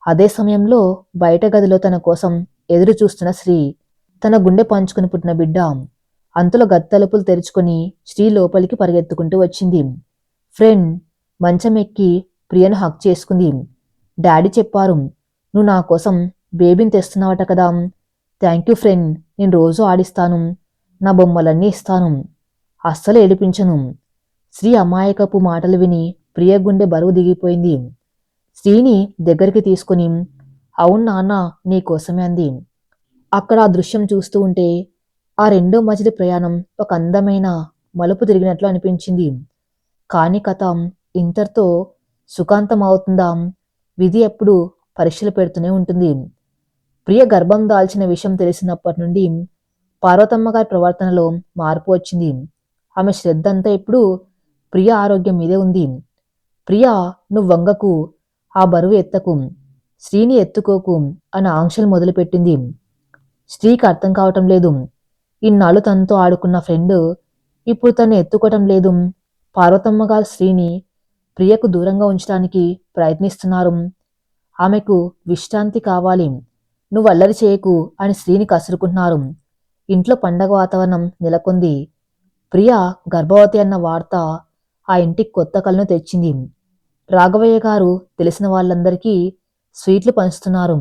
అదే సమయంలో బయట గదిలో తన కోసం ఎదురు చూస్తున్న శ్రీ, తన గుండె పంచుకుని పుట్టిన బిడ్డ. అంతలో గది తలుపులు తెరుచుకొని శ్రీ లోపలికి పరిగెత్తుకుంటూ వచ్చింది. ఫ్రెండ్ మంచం ఎక్కి ప్రియను హక్ చేసుకుంది. డాడీ చెప్పారు, నువ్వు నా కోసం బేబీని తెస్తున్నావట కదా. థ్యాంక్ యూ ఫ్రెండ్, నేను రోజూ ఆడిస్తాను, నా బొమ్మలన్నీ ఇస్తాను, అస్సలు ఏడిపించను. శ్రీ అమాయకపు మాటలు విని ప్రియ గుండె బరువు దిగిపోయింది. శ్రీని దగ్గరికి తీసుకుని, అవును నాన్న, నీకోసమే అంది. అక్కడ ఆ దృశ్యం చూస్తూ ఉంటే ఆ రెండో మజిలీ ప్రయాణం ఒక అందమైన మలుపు తిరిగినట్లు అనిపించింది. కాని కథ ఇంతటితో సుఖాంతం అవుతుందా? విధి ఎప్పుడు పరీక్షలు పెడుతూనే ఉంటుంది. ప్రియ గర్భం దాల్చిన విషయం తెలిసినప్పటి నుండి పార్వతమ్మ గారి ప్రవర్తనలో మార్పు వచ్చింది. ఆమె శ్రద్ధ అంతా ఇప్పుడు ప్రియ ఆరోగ్యం మీదే ఉంది. ప్రియా, నువ్వు వంగకు, ఆ బరువు ఎత్తకు, శ్రీని ఎత్తుకోకు అని ఆంక్షలు మొదలుపెట్టింది. శ్రీకి అర్థం కావటం లేదు. ఇన్నాళ్ళు తనతో ఆడుకున్న ఫ్రెండ్ ఇప్పుడు తను ఎత్తుకోవటం లేదు. పార్వతమ్మ గారు శ్రీని ప్రియకు దూరంగా ఉంచడానికి ప్రయత్నిస్తున్నారు. ఆమెకు విశ్రాంతి కావాలి, నువ్వు అల్లరి చేయకు అని శ్రీని కసురుకుంటున్నారు. ఇంట్లో పండగ వాతావరణం నెలకొంది. ప్రియ గర్భవతి అన్న వార్త ఆ ఇంటికి కొత్త కలను తెచ్చింది. రాఘవయ్య గారు తెలిసిన వాళ్ళందరికీ స్వీట్లు పంచుతున్నారు.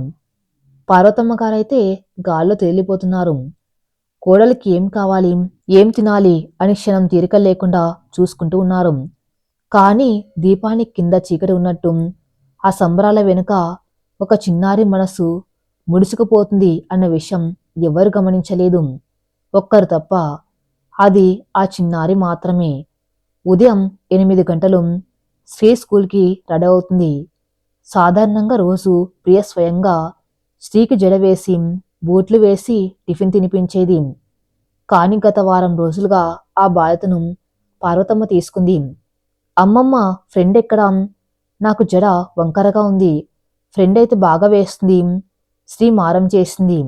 పార్వతమ్మ గారైతే గాల్లో తేలిపోతున్నారు. కోడలికి ఏం కావాలి, ఏం తినాలి అని క్షణం తీరిక లేకుండా చూసుకుంటూ ఉన్నారు. కానీ దీపానికి కింద చీకటి ఉన్నట్టు ఆ సంబరాల వెనుక ఒక చిన్నారి మనసు ముడుచుకుపోతుంది అన్న విషయం ఎవరు గమనించలేదు, ఒక్కరు తప్ప. అది ఆ చిన్నారి మాత్రమే. ఉదయం 8 గంటలు శ్రీ స్కూల్కి రెడీ అవుతుంది. సాధారణంగా రోజు ప్రియ స్వయంగా శ్రీకి జడ వేసి బూట్లు వేసి టిఫిన్ తినిపించేది. కాని గత వారం రోజులుగా ఆ బాధ్యతను పార్వతమ్మ తీసుకుంది. అమ్మమ్మ, ఫ్రెండ్ ఎక్కడా? నాకు జడ వంకరగా ఉంది, ఫ్రెండ్ అయితే బాగా వేస్తుంది. శ్రీ మారం చేసింది.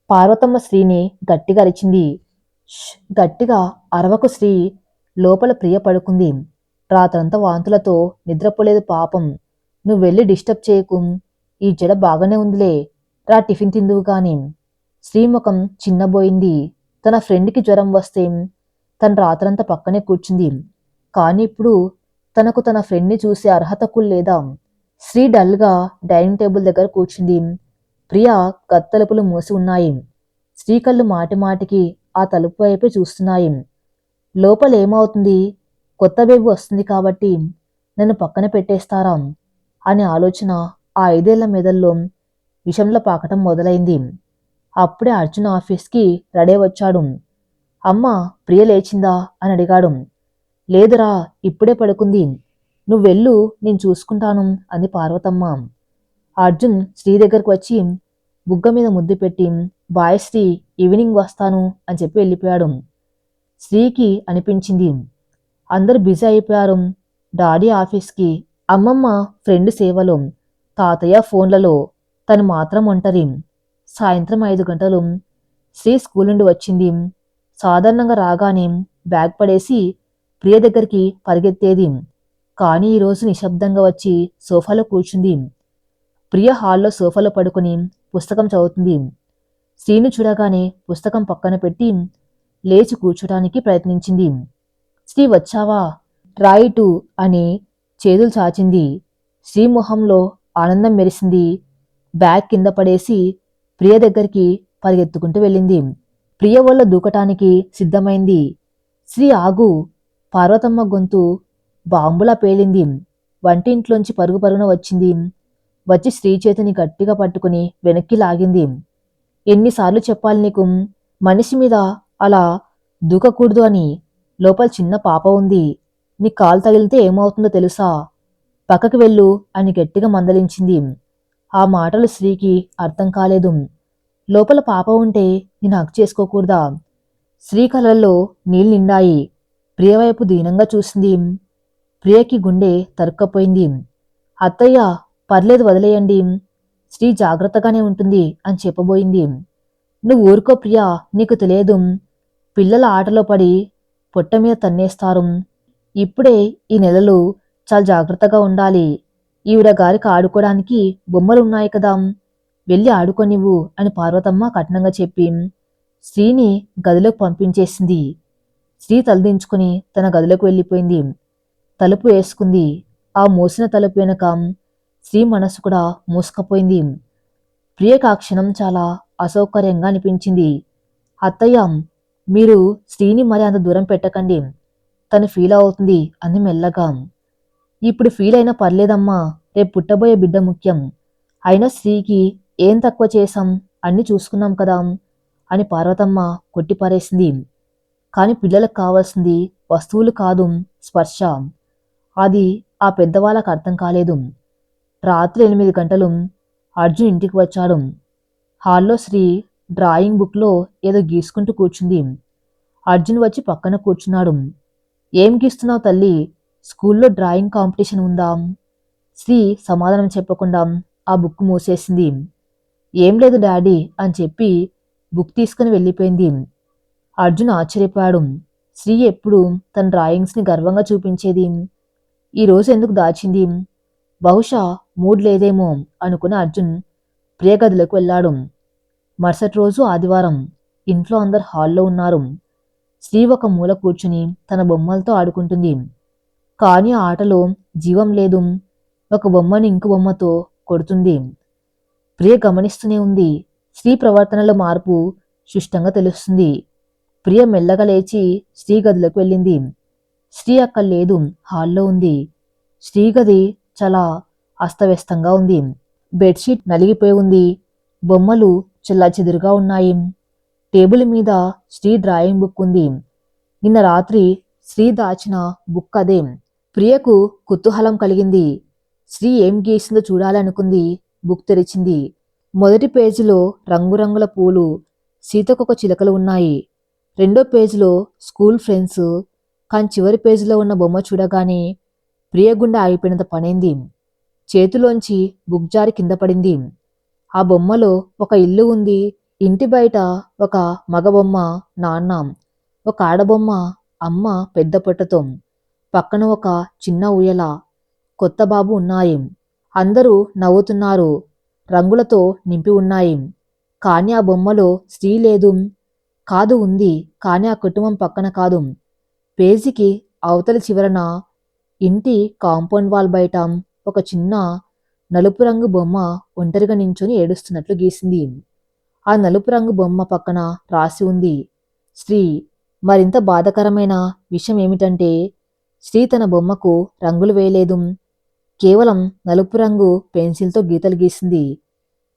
పార్వతమ్మ శ్రీని గట్టిగా అరిచింది. ష్ గట్టిగా అరవకు శ్రీ. లోపల ప్రియ పడుకుంది. రాత్రంతా వాంతులతో నిద్రపోలేదు పాపం. నువ్వెళ్ళి డిస్టర్బ్ చేయకు. ఈ జడ బాగానే ఉందిలే. రా టిఫిన్ తిందువు గాని. శ్రీముఖం చిన్నబోయింది. తన ఫ్రెండ్కి జ్వరం వస్తే తను రాత్రంతా పక్కనే కూర్చుంది. కానీ ఇప్పుడు తనకు తన ఫ్రెండ్ని చూసే అర్హత కూడా లేదా? శ్రీ డల్గా డైనింగ్ టేబుల్ దగ్గర కూర్చుంది. ప్రియ గత్తలుపులు మూసి ఉన్నాయి. శ్రీ కళ్ళు మాటిమాటికి ఆ తలుపు వైపే చూస్తున్నాయి. లోపల ఏమవుతుంది? కొత్త బేబీ వస్తుంది కాబట్టి నన్ను పక్కన పెట్టేస్తారా అనే ఆలోచన ఆ 5 ఏళ్ల మెదల్లో విషంలో పాకటం మొదలైంది. అప్పుడే అర్జున్ ఆఫీస్కి రెడీ వచ్చాడు. అమ్మ, ప్రియ లేచిందా అని అడిగాడు. లేదురా, ఇప్పుడే పడుకుంది. నువ్వెళ్ళు, నేను చూసుకుంటాను అంది పార్వతమ్మ. అర్జున్ శ్రీ దగ్గరకు వచ్చి బుగ్గ మీద ముద్దు పెట్టి బాయ్ శ్రీ, ఈవినింగ్ వస్తాను అని చెప్పి వెళ్ళిపోయాడు. శ్రీకి అనిపించింది అందరూ బిజీ అయిపోయారు. డాడీ ఆఫీస్కి, అమ్మమ్మ ఫ్రెండ్ సేవలో, తాతయ్య ఫోన్లలో, తను మాత్రం ఒంటరి. సాయంత్రం 5 గంటలు శ్రీ స్కూల్ నుండి వచ్చింది. సాధారణంగా రాగానే బ్యాగ్ పడేసి ప్రియ దగ్గరికి పరిగెత్తేది. కానీ ఈరోజు నిశ్శబ్దంగా వచ్చి సోఫాలో కూర్చుంది. ప్రియ హాల్లో సోఫాలో పడుకుని పుస్తకం చదువుతుంది. శ్రీను చూడగానే పుస్తకం పక్కన పెట్టి లేచి కూర్చోడానికి ప్రయత్నించింది. శ్రీ వచ్చావా, రాయిటు అని చేతులు చాచింది. శ్రీ మొహంలో ఆనందం మెరిసింది. బ్యాగ్ కింద పడేసి ప్రియ దగ్గరికి పరిగెత్తుకుంటూ వెళ్ళింది. ప్రియ వల్ల దూకటానికి సిద్ధమైంది. శ్రీ ఆగు. పార్వతమ్మ గొంతు బాంబులా పేలింది. వంటింట్లోంచి పరుగు పరుగున వచ్చింది. వచ్చి శ్రీ చేతిని గట్టిగా పట్టుకుని వెనక్కి లాగింది. ఎన్నిసార్లు చెప్పాలి నీకు, మనిషి మీద అలా దూకకూడదు అని? లోపల చిన్న పాప ఉంది. నీ కాలు తగిలితే ఏమవుతుందో తెలుసా? పక్కకి వెళ్ళు అని గట్టిగా మందలించింది. ఆ మాటలు శ్రీకి అర్థం కాలేదు. లోపల పాప ఉంటే నేను హక్ చేసుకోకూడదా? శ్రీ కళ్ళల్లో నీళ్ళు నిండాయి. ప్రియవైపు దీనంగా చూసింది. ప్రియకి గుండె తరుక్కపోయింది. అత్తయ్య, పర్లేదు వదిలేయండి, శ్రీ జాగ్రత్తగానే ఉంటుంది అని చెప్పబోయింది. నువ్వు ఊరుకో ప్రియా, నీకు తెలియదు. పిల్లల ఆటలో పడి పొట్ట మీద తన్నేస్తారు. ఇప్పుడే ఈ నెలలు చాలా జాగ్రత్తగా ఉండాలి. ఈవిడ గారికి ఆడుకోవడానికి బొమ్మలున్నాయి కదా, వెళ్ళి ఆడుకోనివ్వు అని పార్వతమ్మ కఠినంగా చెప్పి శ్రీని గదిలోకి పంపించేసింది. శ్రీ తలదించుకుని తన గదిలోకి వెళ్ళిపోయింది. తలుపు వేసుకుంది. ఆ మూసిన తలుపు వెనక శ్రీ మనసు కూడా మూసుకపోయింది. ప్రియకు ఆ క్షణం చాలా అసౌకర్యంగా అనిపించింది. అత్తయ్య, మీరు శ్రీని మరి అంత దూరం పెట్టకండి, తను ఫీల్ అవుతుంది అంది మెల్లగా. ఇప్పుడు ఫీల్ అయినా పర్లేదమ్మా, రేపు పుట్టబోయే బిడ్డ ముఖ్యం. అయినా శ్రీకి ఏం తక్కువ చేశాం, అన్నీ చూసుకున్నాం కదా అని పార్వతమ్మ కొట్టిపారేసింది. కాని పిల్లలకు కావాల్సింది వస్తువులు కాదు, స్పర్శ. అది ఆ పెద్దవాళ్ళకు అర్థం కాలేదు. రాత్రి 8 గంటలు అర్జున్ ఇంటికి వచ్చాడు. హాల్లో శ్రీ డ్రాయింగ్ బుక్లో ఏదో గీసుకుంటూ కూర్చుంది. అర్జున్ వచ్చి పక్కన కూర్చున్నాడు. ఏం గీస్తున్నావు తల్లి, స్కూల్లో డ్రాయింగ్ కాంపిటీషన్ ఉందా? శ్రీ సమాధానం చెప్పకుండా ఆ బుక్ మూసేసింది. ఏం లేదు డాడీ అని చెప్పి బుక్ తీసుకుని వెళ్ళిపోయింది. అర్జున్ ఆశ్చర్యపోయాడు. శ్రీ ఎప్పుడు తన డ్రాయింగ్స్ని గర్వంగా చూపించేది, ఈరోజు ఎందుకు దాచింది? బహుశా మూడ్ లేదేమో అనుకుని అర్జున్ ప్రియ గదిలోకి వెళ్ళాడు. మరుసటి రోజు ఆదివారం. ఇంట్లో అందరు హాల్లో ఉన్నారు. శ్రీ ఒక మూల కూర్చుని తన బొమ్మలతో ఆడుకుంటుంది. కానీ ఆ ఆటలో జీవం లేదు. ఒక బొమ్మని ఇంకో బొమ్మతో కొడుతుంది. ప్రియ గమనిస్తూనే ఉంది. శ్రీ ప్రవర్తనలో మార్పు స్పష్టంగా తెలుస్తుంది. ప్రియ మెల్లగా లేచి శ్రీ గదిలోకి వెళ్ళింది. శ్రీ అక్కడ లేదు, హాల్లో ఉంది. శ్రీ గది చాలా అస్తవ్యస్తంగా ఉంది. బెడ్షీట్ నలిగిపోయి ఉంది. బొమ్మలు చెల్లాచెదురుగా ఉన్నాయి. టేబుల్ మీద శ్రీ డ్రాయింగ్ బుక్ ఉంది. నిన్న రాత్రి శ్రీ దాచిన బుక్ అదే. ప్రియకు కుతూహలం కలిగింది. శ్రీ ఏం గీసిందో చూడాలనుకుంది. బుక్ తెరిచింది. మొదటి పేజీలో రంగురంగుల పూలు, సీతకొక చిలకలు ఉన్నాయి. రెండో పేజీలో స్కూల్ ఫ్రెండ్స్. కానీ చివరి పేజీలో ఉన్న బొమ్మ చూడగానే ప్రియ గుండె ఆగిపోయినంత పనైంది. చేతిలోంచి బుక్ జారి కింద పడింది. ఆ బొమ్మలో ఒక ఇల్లు ఉంది. ఇంటి బయట ఒక మగ బొమ్మ, నాన్న. ఒక ఆడబొమ్మ, అమ్మ పెద్ద పొట్టతో, పక్కన ఒక చిన్న ఊయల, కొత్త బాబు ఉన్నాయి. అందరూ నవ్వుతున్నారు. రంగులతో నింపి ఉన్నాయి. కాని ఆ బొమ్మలో స్త్రీ లేదు. కాదు ఉంది, కాని ఆ కుటుంబం పక్కన కాదు. పేజీకి అవతలి చివరన ఇంటి కాంపౌండ్ వాల్ బయట ఒక చిన్న నలుపు రంగు బొమ్మ ఒంటరిగా నించొని ఏడుస్తున్నట్లు గీసింది. ఆ నలుపు రంగు బొమ్మ పక్కన రాసి ఉంది స్త్రీ. మరింత బాధకరమైన విషయం ఏమిటంటే స్త్రీ తన బొమ్మకు రంగులు వేయలేదు. కేవలం నలుపు రంగు పెన్సిల్తో గీతలు గీసింది.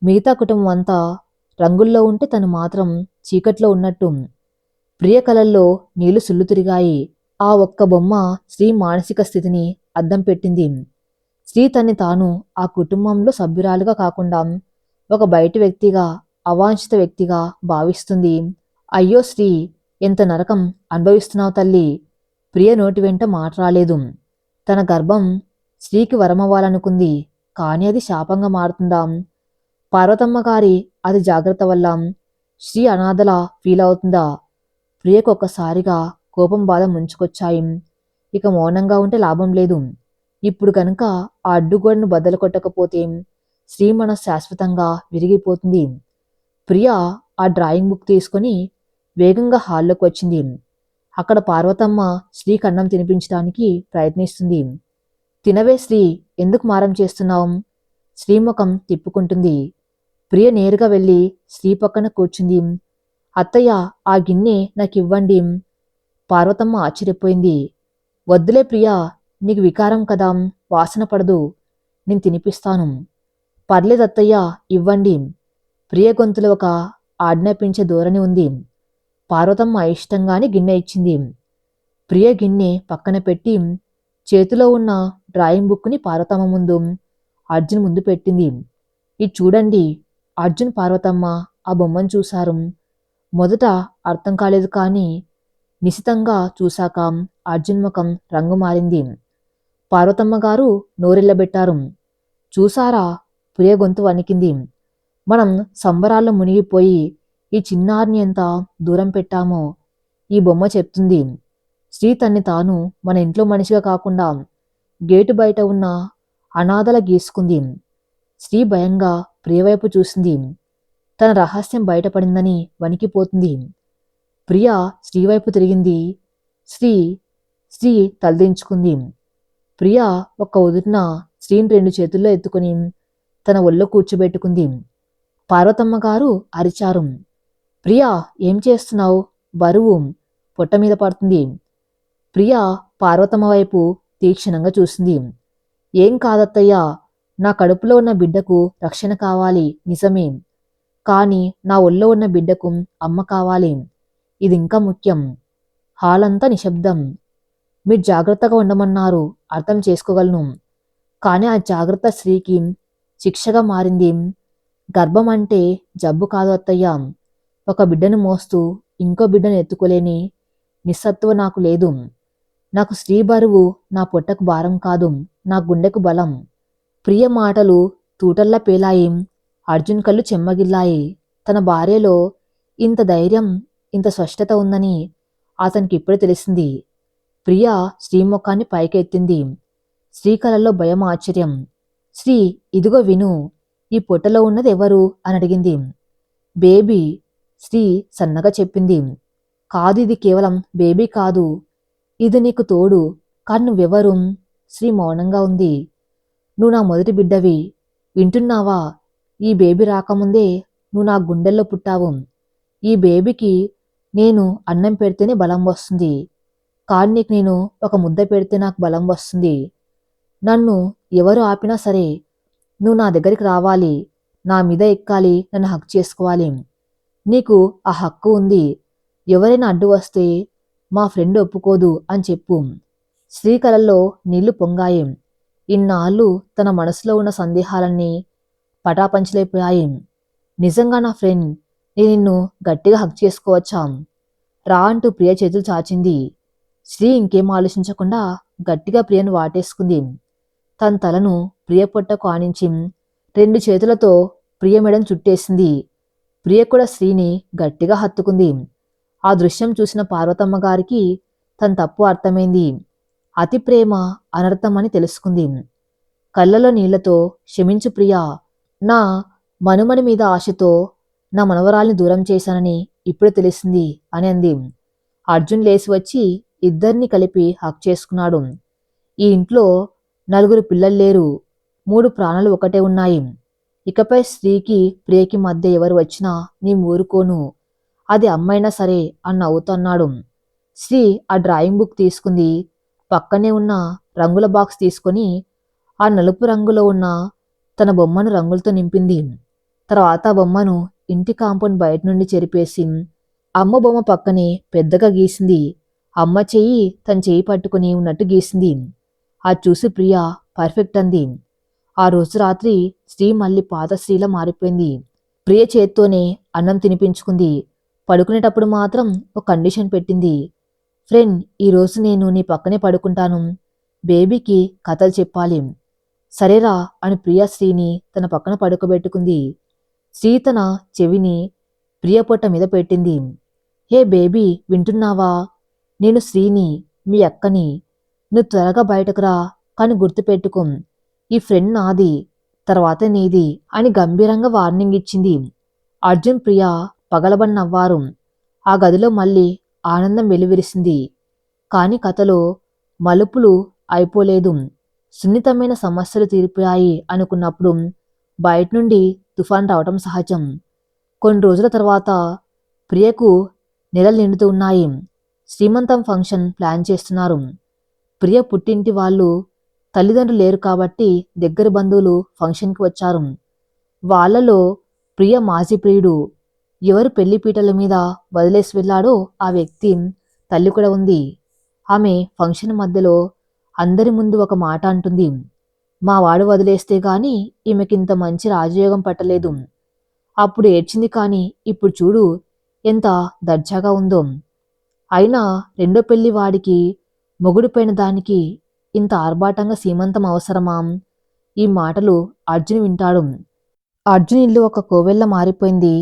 మిగతా కుటుంబం అంతా రంగుల్లో ఉంటే తను మాత్రం చీకట్లో ఉన్నట్టు. ప్రియ కలల్లో నీళ్లు సుళ్ళు తిరిగాయి. ఆ ఒక్క బొమ్మ స్త్రీ మానసిక స్థితిని అద్దం పెట్టింది. స్త్రీ తన్ని తాను ఆ కుటుంబంలో సభ్యురాలుగా కాకుండా ఒక బయటి వ్యక్తిగా, అవాంఛిత వ్యక్తిగా భావిస్తుంది. అయ్యో స్త్రీ, ఎంత నరకం అనుభవిస్తున్నావు తల్లి. ప్రియ నోటి వెంట మాట రాలేదు. తన గర్భం స్త్రీకి వరమవ్వాలనుకుంది. కాని అది శాపంగా మారుతుందా? పార్వతమ్మ గారి అది జాగ్రత్త వల్ల స్త్రీ అనాథలా ఫీల్ అవుతుందా? ప్రియకు ఒక్కసారిగా కోపం బాధ ముంచుకొచ్చాయి. ఇక మౌనంగా ఉంటే లాభం లేదు. ఇప్పుడు కనుక ఆ అడ్డుగోడను బద్దలు కొట్టకపోతే స్త్రీ మనసు శాశ్వతంగా విరిగిపోతుంది. ప్రియ ఆ డ్రాయింగ్ బుక్ తీసుకుని వేగంగా హాల్లోకి వచ్చింది. అక్కడ పార్వతమ్మ స్త్రీకి అన్నం తినిపించడానికి ప్రయత్నిస్తుంది. తినవే స్త్రీ, ఎందుకు మారం చేస్తున్నావు? స్త్రీ ముఖం తిప్పుకుంటుంది. ప్రియ నేరుగా వెళ్ళి స్త్రీ పక్కన కూర్చుంది. అత్తయ్య, ఆ గిన్నె నాకివ్వండి. పార్వతమ్మ ఆశ్చర్యపోయింది. వద్దులే ప్రియా, నీకు వికారం కదా, వాసన పడదు. నేను తినిపిస్తాను. పర్లేదత్తయ్య, ఇవ్వండి. ప్రియ గొంతులో ఒక ఆజ్ఞాపించే ధోరణి ఉంది. పార్వతమ్మ ఇష్టంగానే గిన్నె ఇచ్చింది. ప్రియ గిన్నె పక్కన పెట్టి చేతిలో ఉన్న డ్రాయింగ్ బుక్ని పార్వతమ్మ ముందు, అర్జున్ ముందు పెట్టింది. ఇది చూడండి. అర్జున్, పార్వతమ్మ ఆ బొమ్మను చూశారు. మొదట అర్థం కాలేదు, కానీ నిశితంగా చూశాక అర్జున్ ముఖం రంగు మారింది. పార్వతమ్మ గారు నోరెళ్లబెట్టారు. చూసారా? ప్రియ గొంతు వణికింది. మనం సంబరాల్లో మునిగిపోయి ఈ చిన్నారిని ఎంత దూరం పెట్టామో ఈ బొమ్మ చెప్తుంది. స్త్రీ తన్ని తాను మన ఇంట్లో మనిషిగా కాకుండా గేటు బయట ఉన్న అనాథల గీసుకుంది. స్త్రీ భయంగా ప్రియవైపు చూసింది. తన రహస్యం బయటపడిందని వణికిపోతుంది. ప్రియ స్త్రీవైపు తిరిగింది. స్త్రీ స్త్రీ తలదించుకుంది. ప్రియ ఒక్క ఉదుటిన స్త్రీని 2 చేతుల్లో ఎత్తుకుని తన ఒళ్ళో కూర్చోబెట్టుకుంది. పార్వతమ్మ గారు అరిచారు. ప్రియా, ఏం చేస్తున్నావు? బరువు పొట్ట మీద పడుతుంది. ప్రియ పార్వతమ్మ వైపు తీక్షణంగా చూసింది. ఏం కాదత్తయ్యా, నా కడుపులో ఉన్న బిడ్డకు రక్షణ కావాలి నిజమే, కానీ నా ఒళ్ళో ఉన్న బిడ్డకు అమ్మ కావాలి. ఇది ఇంకా ముఖ్యం. హాల్ అంతా నిశ్శబ్దం. మీరు జాగ్రత్తగా ఉండమన్నారు, అర్థం చేసుకోగలను. కానీ ఆ జాగ్రత్త స్త్రీకి శిక్షగా మారింది. గర్భం అంటే జబ్బు కాదు అత్తయ్య. ఒక బిడ్డను మోస్తూ ఇంకో బిడ్డను ఎత్తుకోలేని నిస్సత్తువ నాకు లేదు. నాకు స్త్రీ బరువు నా పొట్టకు భారం కాదు, నా గుండెకు బలం. ప్రియ మాటలు తూటల్లా పేలాయి. అర్జున్ కళ్ళు చెమ్మగిల్లాయి. తన భార్యలో ఇంత ధైర్యం, ఇంత స్పష్టత ఉందని అతనికి ఇప్పుడే తెలిసింది. ప్రియ స్త్రీ ముఖాన్ని పైకెత్తింది. స్త్రీ కళ్ళల్లో భయం, ఆశ్చర్యం. స్త్రీ, ఇదిగో విను. ఈ పొట్టలో ఉన్నది ఎవరు అని అడిగింది. బేబీ, స్త్రీ సన్నగా చెప్పింది. కాదు, ఇది కేవలం బేబీ కాదు. ఇది నీకు తోడు. కానీ నువ్వెవరు? స్త్రీ మౌనంగా ఉంది. నువ్వు నా మొదటి బిడ్డవి. వింటున్నావా? ఈ బేబీ రాకముందే నువ్వు నా గుండెల్లో పుట్టావు. ఈ బేబీకి నేను అన్నం పెడితేనే బలం వస్తుంది. కానీ నీకు నేను ఒక ముద్ద పెడితే నాకు బలం వస్తుంది. నన్ను ఎవరు ఆపినా సరే నువ్వు నా దగ్గరికి రావాలి, నా మీద ఎక్కాలి, నన్ను హక్ చేసుకోవాలి. నీకు ఆ హక్కు ఉంది. ఎవరైనా అడ్డు వస్తే మా ఫ్రెండ్ ఒప్పుకోదు అని చెప్పు. స్త్రీ కళల్లో నీళ్లు పొంగాయి. ఇన్నాళ్ళు తన మనసులో ఉన్న సందేహాలన్నీ పటాపంచలైపోయాయి. నిజంగా నా ఫ్రెండ్, నేను నిన్ను గట్టిగా హక్ చేసుకోవచ్చా? రా అంటూ ప్రియ చేతులు చాచింది. స్త్రీ ఇంకేం ఆలోచించకుండా గట్టిగా ప్రియను వాటేసుకుంది. తన తలను ప్రియ పొట్టకు ఆనించి 2 చేతులతో ప్రియ మెడను చుట్టేసింది. ప్రియ కూడా స్త్రీని గట్టిగా హత్తుకుంది. ఆ దృశ్యం చూసిన పార్వతమ్మ గారికి తన తప్పు అర్థమైంది. అతి ప్రేమ అనర్థమని తెలుసుకుంది. కళ్ళలో నీళ్లతో, క్షమించు ప్రియా, నా మనుమడి మీద ఆశతో నా మనవరాల్ని దూరం చేశానని ఇప్పుడు తెలిసింది అని అంది. అర్జున్ లేచి వచ్చి ఇద్దరిని కలిపి హక్ చేసుకున్నాడు. ఈ ఇంట్లో 4 పిల్లలు లేరు, 3 ప్రాణాలు ఒకటే ఉన్నాయి. ఇకపై శ్రీకి ప్రియకి మధ్య ఎవరు వచ్చినా నీ ఊరుకోను, అది అమ్మైనా సరే అని నవ్వుతున్నాడు. శ్రీ ఆ డ్రాయింగ్ బుక్ తీసుకుంది. పక్కనే ఉన్న రంగుల బాక్స్ తీసుకొని ఆ నలుపు రంగులో ఉన్న తన బొమ్మను రంగులతో నింపింది. తర్వాత ఆ బొమ్మను ఇంటి కాంపౌండ్ బయట నుండి చెరిపేసి అమ్మ బొమ్మ పక్కనే పెద్దగా గీసింది. అమ్మ చెయ్యి తన చెయ్యి పట్టుకుని ఉన్నట్టు గీసింది. అది చూసి ప్రియా పర్ఫెక్ట్ అంది. ఆ రోజు రాత్రి శ్రీ మళ్ళీ పాత శ్రీలా మారిపోయింది. ప్రియ చేత్తోనే అన్నం తినిపించుకుంది. పడుకునేటప్పుడు మాత్రం ఒక కండిషన్ పెట్టింది. ఫ్రెండ్, ఈరోజు నేను నీ పక్కనే పడుకుంటాను, బేబీకి కథలు చెప్పాలి. సరేరా అని ప్రియా శ్రీని తన పక్కన పడుకోబెట్టుకుంది. శ్రీ తన చెవిని ప్రియ పొట్ట మీద పెట్టింది. హే బేబీ, వింటున్నావా? నేను శ్రీని, మీ అక్కని. నువ్వు త్వరగా బయటకు రా, కానీ గుర్తుపెట్టుకో, ఈ ఫ్రెండ్ నాది, తర్వాత నీది అని గంభీరంగా వార్నింగ్ ఇచ్చింది. అర్జున్, ప్రియ పగలబడి నవ్వారు. ఆ గదిలో మళ్ళీ ఆనందం వెలువరిసింది. కాని కథలో మలుపులు అయిపోలేదు. సున్నితమైన సమస్యలు తీరిపోయాయి అనుకున్నప్పుడు బయట నుండి తుఫాన్ రావటం సహజం. కొన్ని రోజుల తర్వాత ప్రియకు నెలలు నిండుతూ ఉన్నాయి. శ్రీమంతం ఫంక్షన్ ప్లాన్ చేస్తున్నారు. ప్రియ పుట్టింటి వాళ్ళు తల్లిదండ్రులు లేరు కాబట్టి దగ్గర బంధువులు ఫంక్షన్కి వచ్చారు. వాళ్లలో ప్రియ మాజీ ప్రియుడు ఎవరు పెళ్లిపీటల మీద వదిలేసి వెళ్ళాడో ఆ వ్యక్తి తల్లి కూడా ఉంది. ఆమె ఫంక్షన్ మధ్యలో అందరి ముందు ఒక మాట అంటుంది. మా వాడు వదిలేస్తే గాని ఈమెకింత మంచి రాజయోగం పట్టలేదు. అప్పుడు ఏడ్చింది, కానీ ఇప్పుడు చూడు ఎంత దర్జాగా ఉందో. అయినా రెండో పెళ్లి వాడికి మొగుడిపోయిన దానికి ఇంత ఆర్భాటంగా సీమంతం అవసరమా? ఈ మాటలు అర్జున్ వింటాడు. అర్జున్ ఇల్లు ఒక కోవెల్ల మారిపోయింది.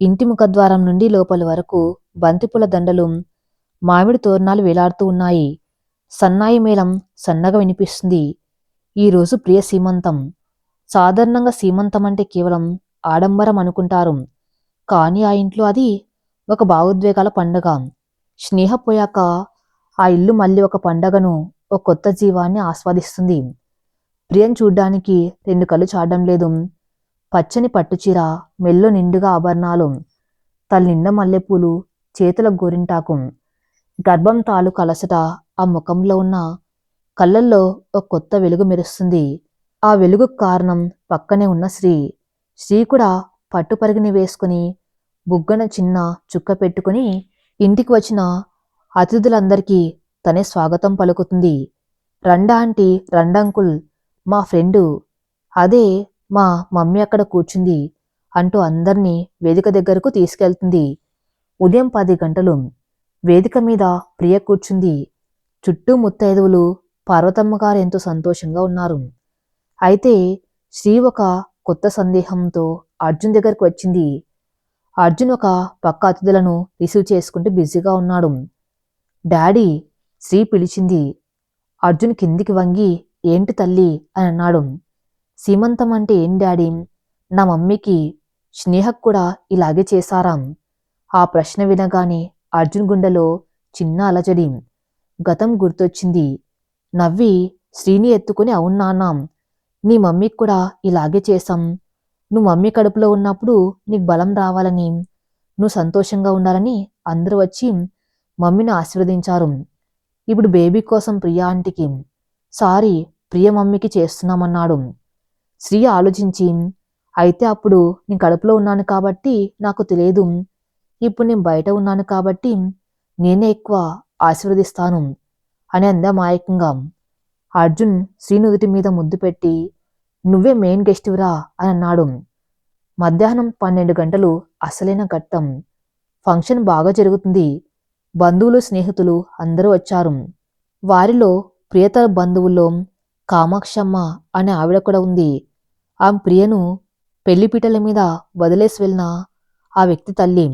ఇంటి ముఖద్వారం నుండి లోపలి వరకు బంతిపూల దండలు, మామిడి తోరణాలు వేలాడుతూ ఉన్నాయి. సన్నాయి మేళం సన్నగా వినిపిస్తుంది. ఈరోజు ప్రియ సీమంతం. సాధారణంగా సీమంతం అంటే కేవలం ఆడంబరం అనుకుంటారు. కానీ ఆ ఇంట్లో అది ఒక భావోద్వేగాల పండగ. స్నేహ పోయాక ఆ ఇల్లు మళ్ళీ ఒక పండగను, ఒక కొత్త జీవాన్ని ఆస్వాదిస్తుంది. ప్రియం చూడ్డానికి 2 కళ్ళు చాడడం లేదు. పచ్చని పట్టుచీర, మెల్లో నిండుగా ఆభరణాలు, తల నిండా మల్లెపూలు, చేతుల గోరింటాకు, గర్భం తాలూకు అలసట ఆ ముఖంలో ఉన్న కళ్ళల్లో ఒక కొత్త వెలుగు మెరుస్తుంది. ఆ వెలుగుకు కారణం పక్కనే ఉన్న శ్రీ. శ్రీ కూడా పట్టు పరిగిని వేసుకుని బుగ్గన చిన్న చుక్క పెట్టుకుని ఇంటికి వచ్చిన అతిథులందరికీ తనే స్వాగతం పలుకుతుంది. రండా ఆంటీ, రండంకుల్, మా ఫ్రెండు, అదే మా మమ్మీ అక్కడ కూర్చుంది అంటూ అందర్నీ వేదిక దగ్గరకు తీసుకెళ్తుంది. ఉదయం 10 గంటలు. వేదిక మీద ప్రియ కూర్చుంది. చుట్టూ ముత్తైదువులు. పార్వతమ్మ గారు ఎంతో సంతోషంగా ఉన్నారు. అయితే శ్రీ ఒక కొత్త సందేహంతో అర్జున్ దగ్గరకు వచ్చింది. అర్జున్ ఒక పక్క అతిథులను రిసీవ్ చేసుకుంటూ బిజీగా ఉన్నాడు. డాడీ, శ్రీ పిలిచింది. అర్జున్ కిందికి వంగి ఏంటి తల్లి అని అన్నాడు. సీమంతం అంటే ఏం డాడీ? నా మమ్మీకి స్నేహకు కూడా ఇలాగే చేశారా? ఆ ప్రశ్న వినగానే అర్జున్ గుండెలో చిన్న అలజడి. గతం గుర్తొచ్చింది. నవ్వి శ్రీని ఎత్తుకుని అవును నాన్న, నీ మమ్మీకి కూడా ఇలాగే చేశాం. నువ్వు మమ్మీ కడుపులో ఉన్నప్పుడు నీకు బలం రావాలని, నువ్వు సంతోషంగా ఉండాలని అందరూ వచ్చి మమ్మీని ఆశీర్వదించారు. ఇప్పుడు బేబీ కోసం ప్రియ ఆంటీకి సారీ, ప్రియ మమ్మీకి చేస్తున్నామన్నాడు. శ్రీ ఆలోచించి, అయితే అప్పుడు నేను కడుపులో ఉన్నాను కాబట్టి నాకు తెలియదు, ఇప్పుడు నేను బయట ఉన్నాను కాబట్టి నేనే ఎక్కువ ఆశీర్వదిస్తాను అని అందా మాయకంగా. అర్జున్ శ్రీ నుదుటి మీద ముద్దు పెట్టి నువ్వే మెయిన్ గెస్టురా అని అన్నాడు. మధ్యాహ్నం 12 గంటలు అసలైన ఘట్టం. ఫంక్షన్ బాగా జరుగుతుంది. బంధువులు, స్నేహితులు అందరూ వచ్చారు. వారిలో ప్రియతర బంధువుల్లో కామాక్షమ్మ అనే ఆవిడ కూడా ఉంది. ఆమె ప్రియను పెళ్లిపీటల మీద వదిలేసి వెళ్ళిన ఆ వ్యక్తి తల్లి.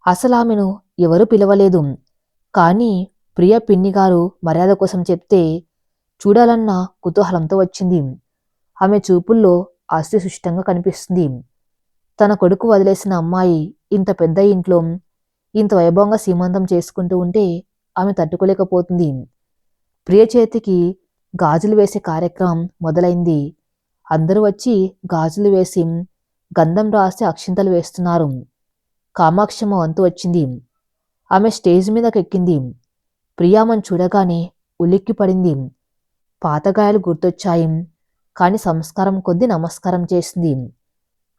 అసలు ఆమెను ఎవరూ పిలవలేదు. కానీ ప్రియ పిన్నిగారు మర్యాద కోసం చెప్తే చూడాలన్న కుతూహలంతో వచ్చింది. ఆమె చూపుల్లో హాస్యసుష్టంగా కనిపిస్తుంది. తన కొడుకు వదిలేసిన అమ్మాయి ఇంత పెద్ద ఇంట్లో ఇంత వైభవంగా సీమంతం చేసుకుంటూ ఉంటే ఆమె తట్టుకోలేకపోతుంది. ప్రియ చేతికి గాజులు వేసే కార్యక్రమం మొదలైంది. అందరూ వచ్చి గాజులు వేసి గంధం రాసి అక్షింతలు వేస్తున్నారు. కామాక్షమ్మ వంతు వచ్చింది. ఆమె స్టేజ్ మీదకెక్కింది. ప్రియామను చూడగానే ఉలిక్కి పడింది. పాతగాయాలు గుర్తొచ్చాయి. కాని సంస్కారం కొద్దీ నమస్కారం చేసింది.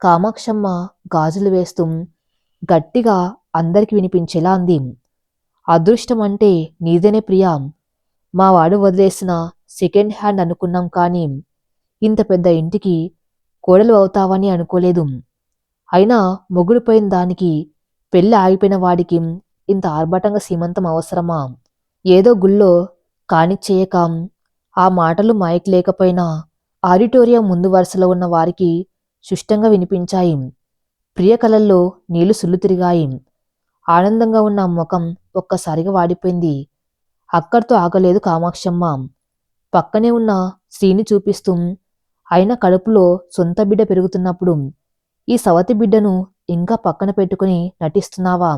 కామాక్షమ్మ గాజులు వేస్తూ గట్టిగా అందరికి వినిపించేలా అంది. అదృష్టం అంటే నీదేనే ప్రియా. మా వాడు వదిలేసిన సెకండ్ హ్యాండ్ అనుకున్నాం కానీ ఇంత పెద్ద ఇంటికి కోడలు అవుతావని అనుకోలేదు. అయినా మొగుడు పోయిన దానికి పెళ్లి ఆగిపోయిన వాడికి ఇంత ఆర్భాటంగా సీమంతం అవసరమా? ఏదో గుళ్ళో కానిచ్చేయక ఆ మాటలు మైక్ లేకపోయినా ఆడిటోరియం ముందు వరుసలో ఉన్న వారికి సుష్టంగా వినిపించాయి. ప్రియ కళల్లో నీళ్లు సుళ్ళు తిరిగాయి. ఆనందంగా ఉన్న ముఖం ఒక్కసారిగా వాడిపోయింది. అక్కడితో ఆగలేదు కామాక్షమ్మ. పక్కనే ఉన్న శ్రీని చూపిస్తూ, అయినా కడుపులో సొంత బిడ్డ పెరుగుతున్నప్పుడు ఈ సవతి బిడ్డను ఇంకా పక్కన పెట్టుకుని నటిస్తున్నావా?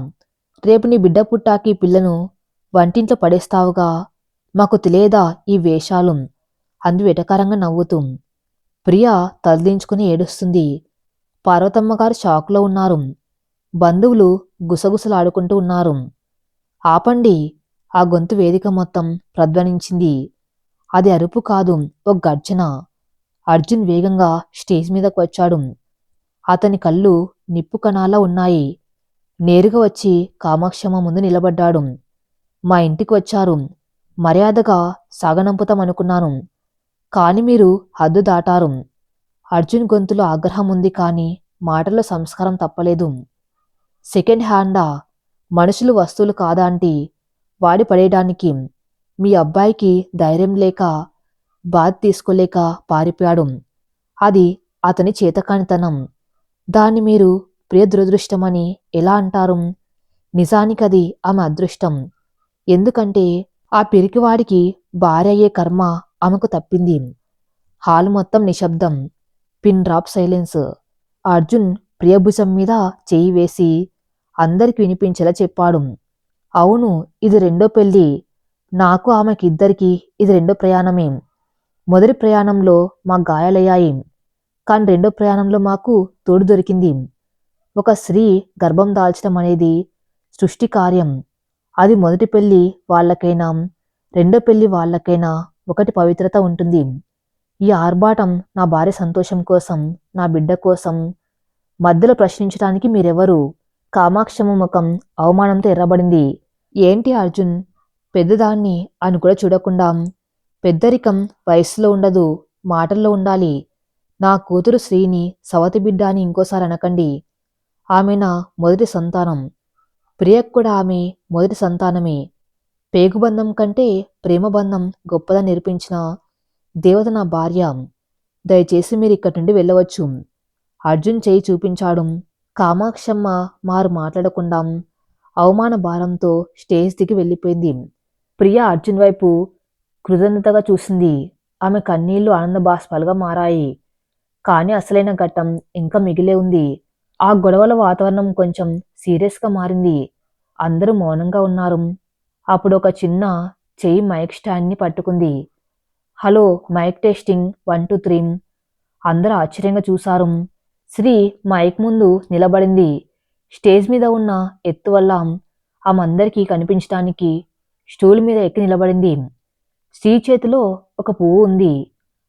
రేపు నీ బిడ్డ పుట్టాకి పిల్లను వంటింట్లో పడేస్తావుగా. మాకు తెలియదా ఈ వేషాలు? అందు వెటకారంగా నవ్వుతూ. ప్రియ తలదించుకుని ఏడుస్తుంది. పార్వతమ్మగారు షాక్లో ఉన్నారు. బంధువులు గుసగుసలాడుకుంటూ ఉన్నారు. ఆపండి! ఆ గొంతు వేదిక మొత్తం ప్రధ్వనించింది. అది అరుపు కాదు, ఒక గర్జన. అర్జున్ వేగంగా స్టేజ్ మీదకు వచ్చాడు. అతని కళ్ళు నిప్పు కణాలా ఉన్నాయి. నేరుగా వచ్చి కామాక్షమ్మ ముందు నిలబడ్డాడు. మా ఇంటికి వచ్చారు. మర్యాదగా సాగనంపుతామనుకున్నాను. కాని మీరు హద్దు దాటారు. అర్జున్ గొంతులో ఆగ్రహం ఉంది కాని మాటల్లో సంస్కారం తప్పలేదు. సెకండ్ హ్యాండా? మనుషులు వస్తువులు కాదాంటి వాడి పడేయడానికి. మీ అబ్బాయికి ధైర్యం లేక బాధ తీసుకోలేక పారిపోయాడు. అది అతని చేతకానితనం. దాన్ని మీరు ప్రియ దురదృష్టమని ఎలా అంటారు? నిజానికది ఆమె అదృష్టం. ఎందుకంటే ఆ పిరికివాడికి భార్య అయ్యే కర్మ ఆమెకు తప్పింది. హాల్ మొత్తం నిశ్శబ్దం. Pin drop silence. అర్జున్ ప్రియభుజం మీద చేయి వేసి అందరికి వినిపించేలా చెప్పాడు. అవును, ఇది రెండో పెళ్లి. నాకు ఆమెకిద్దరికి ఇది రెండో ప్రయాణమే. మొదటి ప్రయాణంలో మా గాయాలయ్యాయి. కాని రెండో ప్రయాణంలో మాకు తోడు దొరికింది. ఒక స్త్రీ గర్భం దాల్చడం అనేది సృష్టి కార్యం. అది మొదటి పెళ్లి వాళ్ళకైనా రెండో పెళ్లి వాళ్ళకైనా ఒకటి పవిత్రత ఉంటుంది. ఈ ఆర్భాటం నా భార్య సంతోషం కోసం, నా బిడ్డ కోసం. మధ్యలో ప్రశ్నించడానికి మీరెవరు? కామాక్షమ్మ ముఖం అవమానంతో ఎర్రబడింది. ఏంటి అర్జున్? పెద్దదాన్ని అని కూడా చూడకుండా. పెద్దరికం వయస్సులో ఉండదు, మాటల్లో ఉండాలి. నా కూతురు శ్రీని సవతి బిడ్డ అని ఇంకోసారి అనకండి. ఆమె నా మొదటి సంతానం. ప్రియకు కూడా ఆమె మొదటి సంతానమే. పేగుబంధం కంటే ప్రేమబంధం గొప్పదని నిరూపించిన దేవత నా భార్య. దయచేసి మీరు ఇక్కడి నుండి వెళ్ళవచ్చు. అర్జున్ చేయి చూపించాడు. కామాక్షమ్మ మారు మాట్లాడకుండా అవమాన భారంతో స్టేజ్ దిగి వెళ్ళిపోయింది. ప్రియ అర్జున్ వైపు కృతజ్ఞతగా చూసింది. ఆమె కన్నీళ్లు ఆనంద బాష్పాలుగా మారాయి. కానీ అసలైన ఘట్టం ఇంకా మిగిలే ఉంది. ఆ గొడవల వాతావరణం కొంచెం సీరియస్గా మారింది. అందరూ మౌనంగా ఉన్నారు. అప్పుడు ఒక చిన్న చెయ్యి మైక్ స్టాండ్ని పట్టుకుంది. Hello, mike testing 1 2 3. అందరూ ఆశ్చర్యంగా చూశారు. శ్రీ మైక్ ముందు నిలబడింది. స్టేజ్ మీద ఉన్న ఎత్తు వల్ల ఆమె అందరికీ కనిపించడానికి స్టూల్ మీద ఎక్కి నిలబడింది. శ్రీ చేతిలో ఒక పువ్వు ఉంది.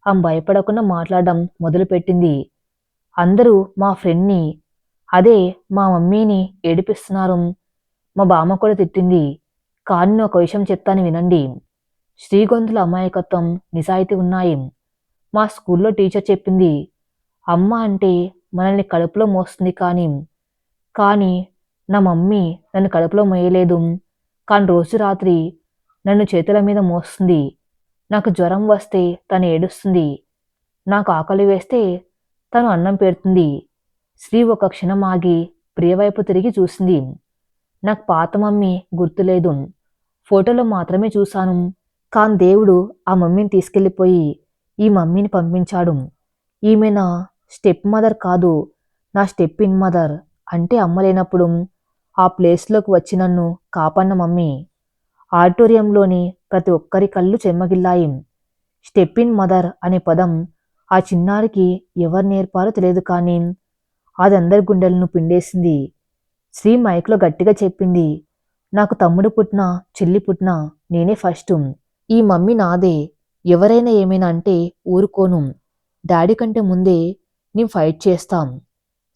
ఆమె భయపడకుండా మాట్లాడడం మొదలుపెట్టింది. అందరూ మా ఫ్రెండ్ని, అదే మా మమ్మీని ఏడిపిస్తున్నారు. మా బామ్మ కూడా తిట్టింది. కానీ నేను ఒక విషయం చెప్తాను వినండి. శ్రీ గొంతుల అమాయకత్వం, నిజాయితీ ఉన్నాయి. మా స్కూల్లో టీచర్ చెప్పింది, అమ్మ అంటే మనల్ని కడుపులో మోస్తుంది కానీ నా మమ్మీ నన్ను కడుపులో మోయలేదు. కానీ రోజు రాత్రి నన్ను చేతుల మీద మోస్తుంది. నాకు జ్వరం వస్తే తను ఏడుస్తుంది. నాకు ఆకలి వేస్తే తను అన్నం పెడుతుంది. శ్రీ ఒక క్షణం ఆగి ప్రియవైపు తిరిగి చూసింది. నాకు పాత మమ్మీ గుర్తులేదు. ఫోటోలో మాత్రమే చూశాను. కాని దేవుడు ఆ మమ్మీని తీసుకెళ్ళిపోయి ఈ మమ్మీని పంపించాడు. ఈమె నా స్టెప్ మదర్ కాదు, నా స్టెప్ ఇన్ మదర్. అంటే అమ్మ లేనప్పుడు ఆ ప్లేస్లోకి వచ్చి నన్ను కాపాడిన మమ్మీ. ఆడిటోరియంలోని ప్రతి ఒక్కరి కళ్ళు చెమ్మగిల్లాయి. స్టెప్ ఇన్ మదర్ అనే పదం ఆ చిన్నారికి ఎవరు నేర్పారో తెలియదు, కానీ అది అందరి గుండెలను పిండేసింది. శ్రీ మైక్లో గట్టిగా చెప్పింది, నాకు తమ్ముడు పుట్టినా చెల్లి పుట్టినా నేనే ఫస్ట్. ఈ మమ్మీ నాదే. ఎవరైనా ఏమైనా అంటే ఊరుకోను. డాడీ కంటే ముందే నేను ఫైట్ చేస్తాం.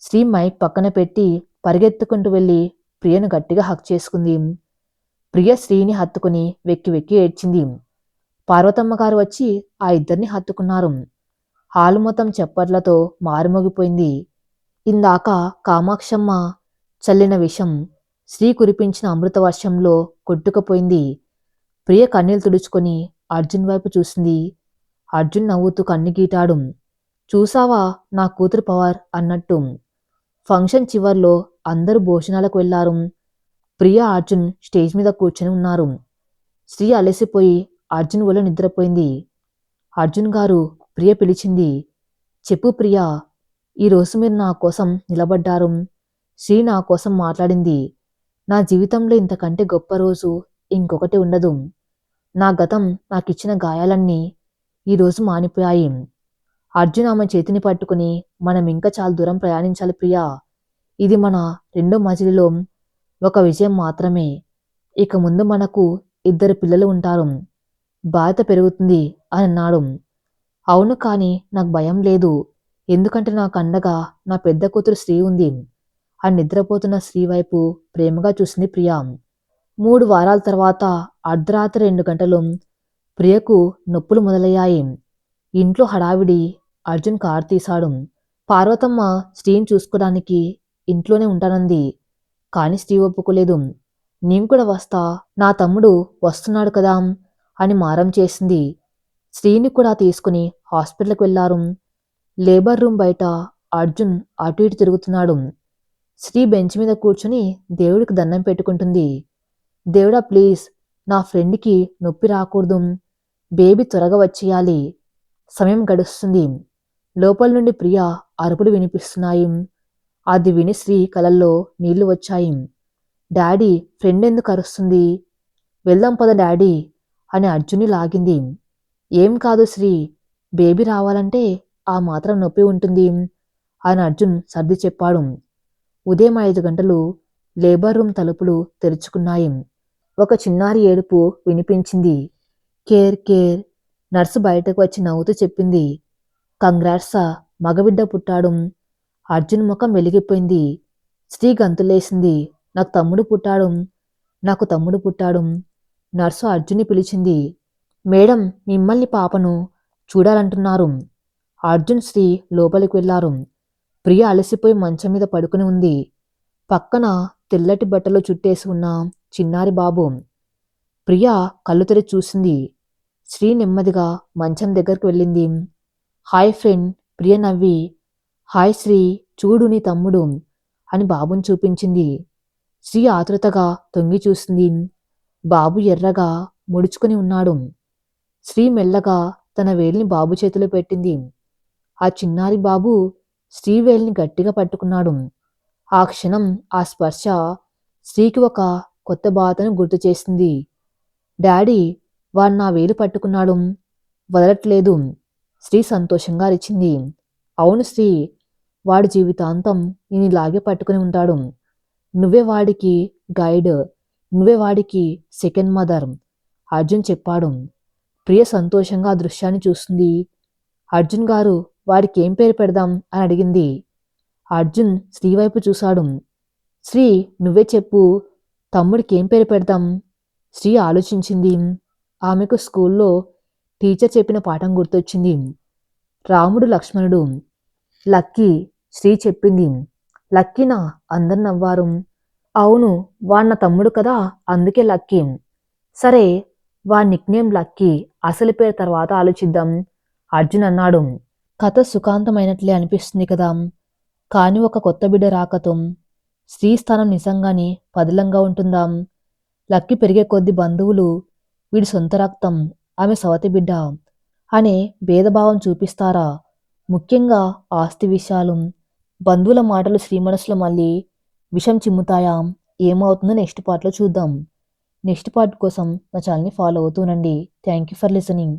శ్రీ మైక్ పక్కన పెట్టి పరిగెత్తుకుంటూ వెళ్ళి ప్రియను గట్టిగా హక్ చేసుకుంది. ప్రియ శ్రీని హత్తుకుని వెక్కి వెక్కి ఏడ్చింది. పార్వతమ్మ గారు వచ్చి ఆ ఇద్దరిని హత్తుకున్నారు. హాలు మొత్తం చప్పట్లతో మారుమోగిపోయింది. ఇందాక కామాక్షమ్మ చల్లిన విషం శ్రీ కురిపించిన అమృత వర్షంలో కొట్టుకుపోయింది. ప్రియ కన్నీళ్లు తుడుచుకొని అర్జున్ వైపు చూసింది. అర్జున్ నవ్వుతూ కన్ను గీటాడు. చూసావా నా కూతురు పవర్ అన్నట్టు. ఫంక్షన్ చివర్లో అందరూ భోజనాలకు వెళ్లారు. ప్రియ అర్జున్ స్టేజ్ మీద కూర్చొని ఉన్నారు. శ్రీ అలసిపోయి అర్జున్ ఒళ్ళో నిద్రపోయింది. అర్జున్ గారు ప్రియ పిలిచింది. చెప్పు ప్రియా, ఈరోజు మీరు నా కోసం నిలబడ్డారు. శ్రీ నా కోసం మాట్లాడింది. నా జీవితంలో ఇంతకంటే గొప్ప రోజు ఇంకొకటి ఉండదు. నా గతం నాకిచ్చిన గాయాలన్నీ ఈరోజు మానిపోయాయి. అర్జున్ ఆమె చేతిని పట్టుకుని, మనం ఇంకా చాలా దూరం ప్రయాణించాలి ప్రియా. ఇది మన రెండో మజిలీలో ఒక విజయం మాత్రమే. ఇక ముందు మనకు 2 పిల్లలు ఉంటారు. బాధ్యత పెరుగుతుంది అని అన్నాడు. అవును, కానీ నాకు భయం లేదు. ఎందుకంటే నాకు అండగా నా పెద్ద కూతురు శ్రీ ఉంది. ఆ నిద్రపోతున్న శ్రీ వైపు ప్రేమగా చూసింది ప్రియా. 3 వారాల తర్వాత అర్ధరాత్రి 2 గంటలు ప్రియకు నొప్పులు మొదలయ్యాయి. ఇంట్లో హడావిడి. అర్జున్ కారు తీశాడు. పార్వతమ్మ శ్రీని చూసుకోవడానికి ఇంట్లోనే ఉంటానంది. కాని శ్రీ ఒప్పుకోలేదు. నేను కూడా వస్తా, నా తమ్ముడు వస్తున్నాడు కదా అని మారం చేసింది. శ్రీని కూడా తీసుకుని హాస్పిటల్కి వెళ్లారు. లేబర్ రూమ్ బయట అర్జున్ అటు ఇటు తిరుగుతున్నాడు. శ్రీ బెంచ్ మీద కూర్చుని దేవుడికి దండం పెట్టుకుంటుంది. దేవుడా ప్లీజ్, నా ఫ్రెండ్కి నొప్పి రాకూడదు. బేబీ త్వరగా వచ్చేయాలి. సమయం గడుస్తుంది. లోపల నుండి ప్రియ అరుపులు వినిపిస్తున్నాయి. అది విని శ్రీ కలల్లో నీళ్లు వచ్చాయి. డాడీ, ఫ్రెండ్ ఎందుకు అరుస్తుంది? వెళ్దాం పద డాడీ అని అర్జున్ని లాగింది. ఏం కాదు శ్రీ, బేబీ రావాలంటే ఆ మాత్రం నొప్పి ఉంటుంది అని అర్జున్ సర్ది చెప్పాడు. ఉదయం 5 గంటలు. లేబర్ రూమ్ తలుపులు తెరుచుకున్నాయి. ఒక చిన్నారి ఏడుపు వినిపించింది. Care care. నర్సు బయటకు వచ్చి నవ్వుతూ చెప్పింది. కంగ్రాట్సా, మగబిడ్డ పుట్టాడు. అర్జున్ ముఖం వెలిగిపోయింది. శ్రీ గంతులేసింది. నాకు తమ్ముడు పుట్టాడు, నాకు తమ్ముడు పుట్టాడు. నర్సు అర్జున్ని పిలిచింది. మేడం, మిమ్మల్ని పాపను చూడాలంటున్నారు. అర్జున్ శ్రీ లోపలికి వెళ్లారు. ప్రియ అలసిపోయి మంచం మీద పడుకుని ఉంది. పక్కన తెల్లటి బట్టలో చుట్టేసి ఉన్న చిన్నారి బాబు. ప్రియ కళ్ళు తెరిచి చూసింది. శ్రీ నెమ్మదిగా మంచం దగ్గరకు వెళ్ళింది. Hi friend. ప్రియ నవ్వి, హాయ్ శ్రీ, చూడు నీ తమ్ముడు అని బాబుని చూపించింది. శ్రీ ఆతృతగా తొంగి చూసింది. బాబు ఎర్రగా ముడుచుకుని ఉన్నాడు. శ్రీ మెల్లగా తన వేలిని బాబు చేతిలో పెట్టింది. ఆ చిన్నారి బాబు శ్రీ వేలిని గట్టిగా పట్టుకున్నాడు. ఆ క్షణం ఆ స్పర్శ శ్రీకి ఒక కొత్త బాధను గుర్తు చేసింది. డాడీ, వాడు నా వేలు పట్టుకున్నాడు, వదలట్లేదు. శ్రీ సంతోషంగా అరిచింది. అవును శ్రీ, వాడి జీవితాంతం నేను ఇలాగే పట్టుకుని ఉంటాడు. నువ్వే వాడికి గైడ్, నువ్వే వాడికి సెకండ్ మదర్ అర్జున్ చెప్పాడు. ప్రియ సంతోషంగా ఆ దృశ్యాన్ని చూస్తుంది. అర్జున్ గారు, వాడికి ఏం పేరు పెడదాం అని అడిగింది. అర్జున్ శ్రీ వైపు చూశాడు. శ్రీ, నువ్వే చెప్పు, తమ్ముడికి ఏం పేరు పెడదాం? శ్రీ ఆలోచించింది. ఆమెకు స్కూల్లో టీచర్ చెప్పిన పాఠం గుర్తొచ్చింది. రాముడు లక్ష్మణుడు. లక్కీ, శ్రీ చెప్పింది. లక్కీనా? అందరు నవ్వారు. అవును, వాడు నా తమ్ముడు కదా, అందుకే లక్కీ. సరే, వాడి నిక్నేమ్ లక్కీ, అసలు పేరు తర్వాత ఆలోచిద్దాం అర్జున్ అన్నాడు. కథ సుఖాంతమైనట్లే అనిపిస్తుంది కదా, కాని ఒక కొత్త బిడ్డ రాకతో స్త్రీ స్థానం నిజంగానే పదిలంగా ఉంటుందా? లక్కి పెరిగే కొద్ది బంధువులు వీడి సొంత రక్తం, ఆమె సవతి బిడ్డ అనే భేదభావం చూపిస్తారా? ముఖ్యంగా ఆస్తి విషయాలు, బంధువుల మాటలు స్త్రీ మనసులో మళ్ళీ విషం చిమ్ముతాయా? ఏమవుతుందో నెక్స్ట్ పార్ట్లో చూద్దాం. నెక్స్ట్ పార్ట్ కోసం నా ఛానల్ని ఫాలో అవుతూనండి. Thank you for listening.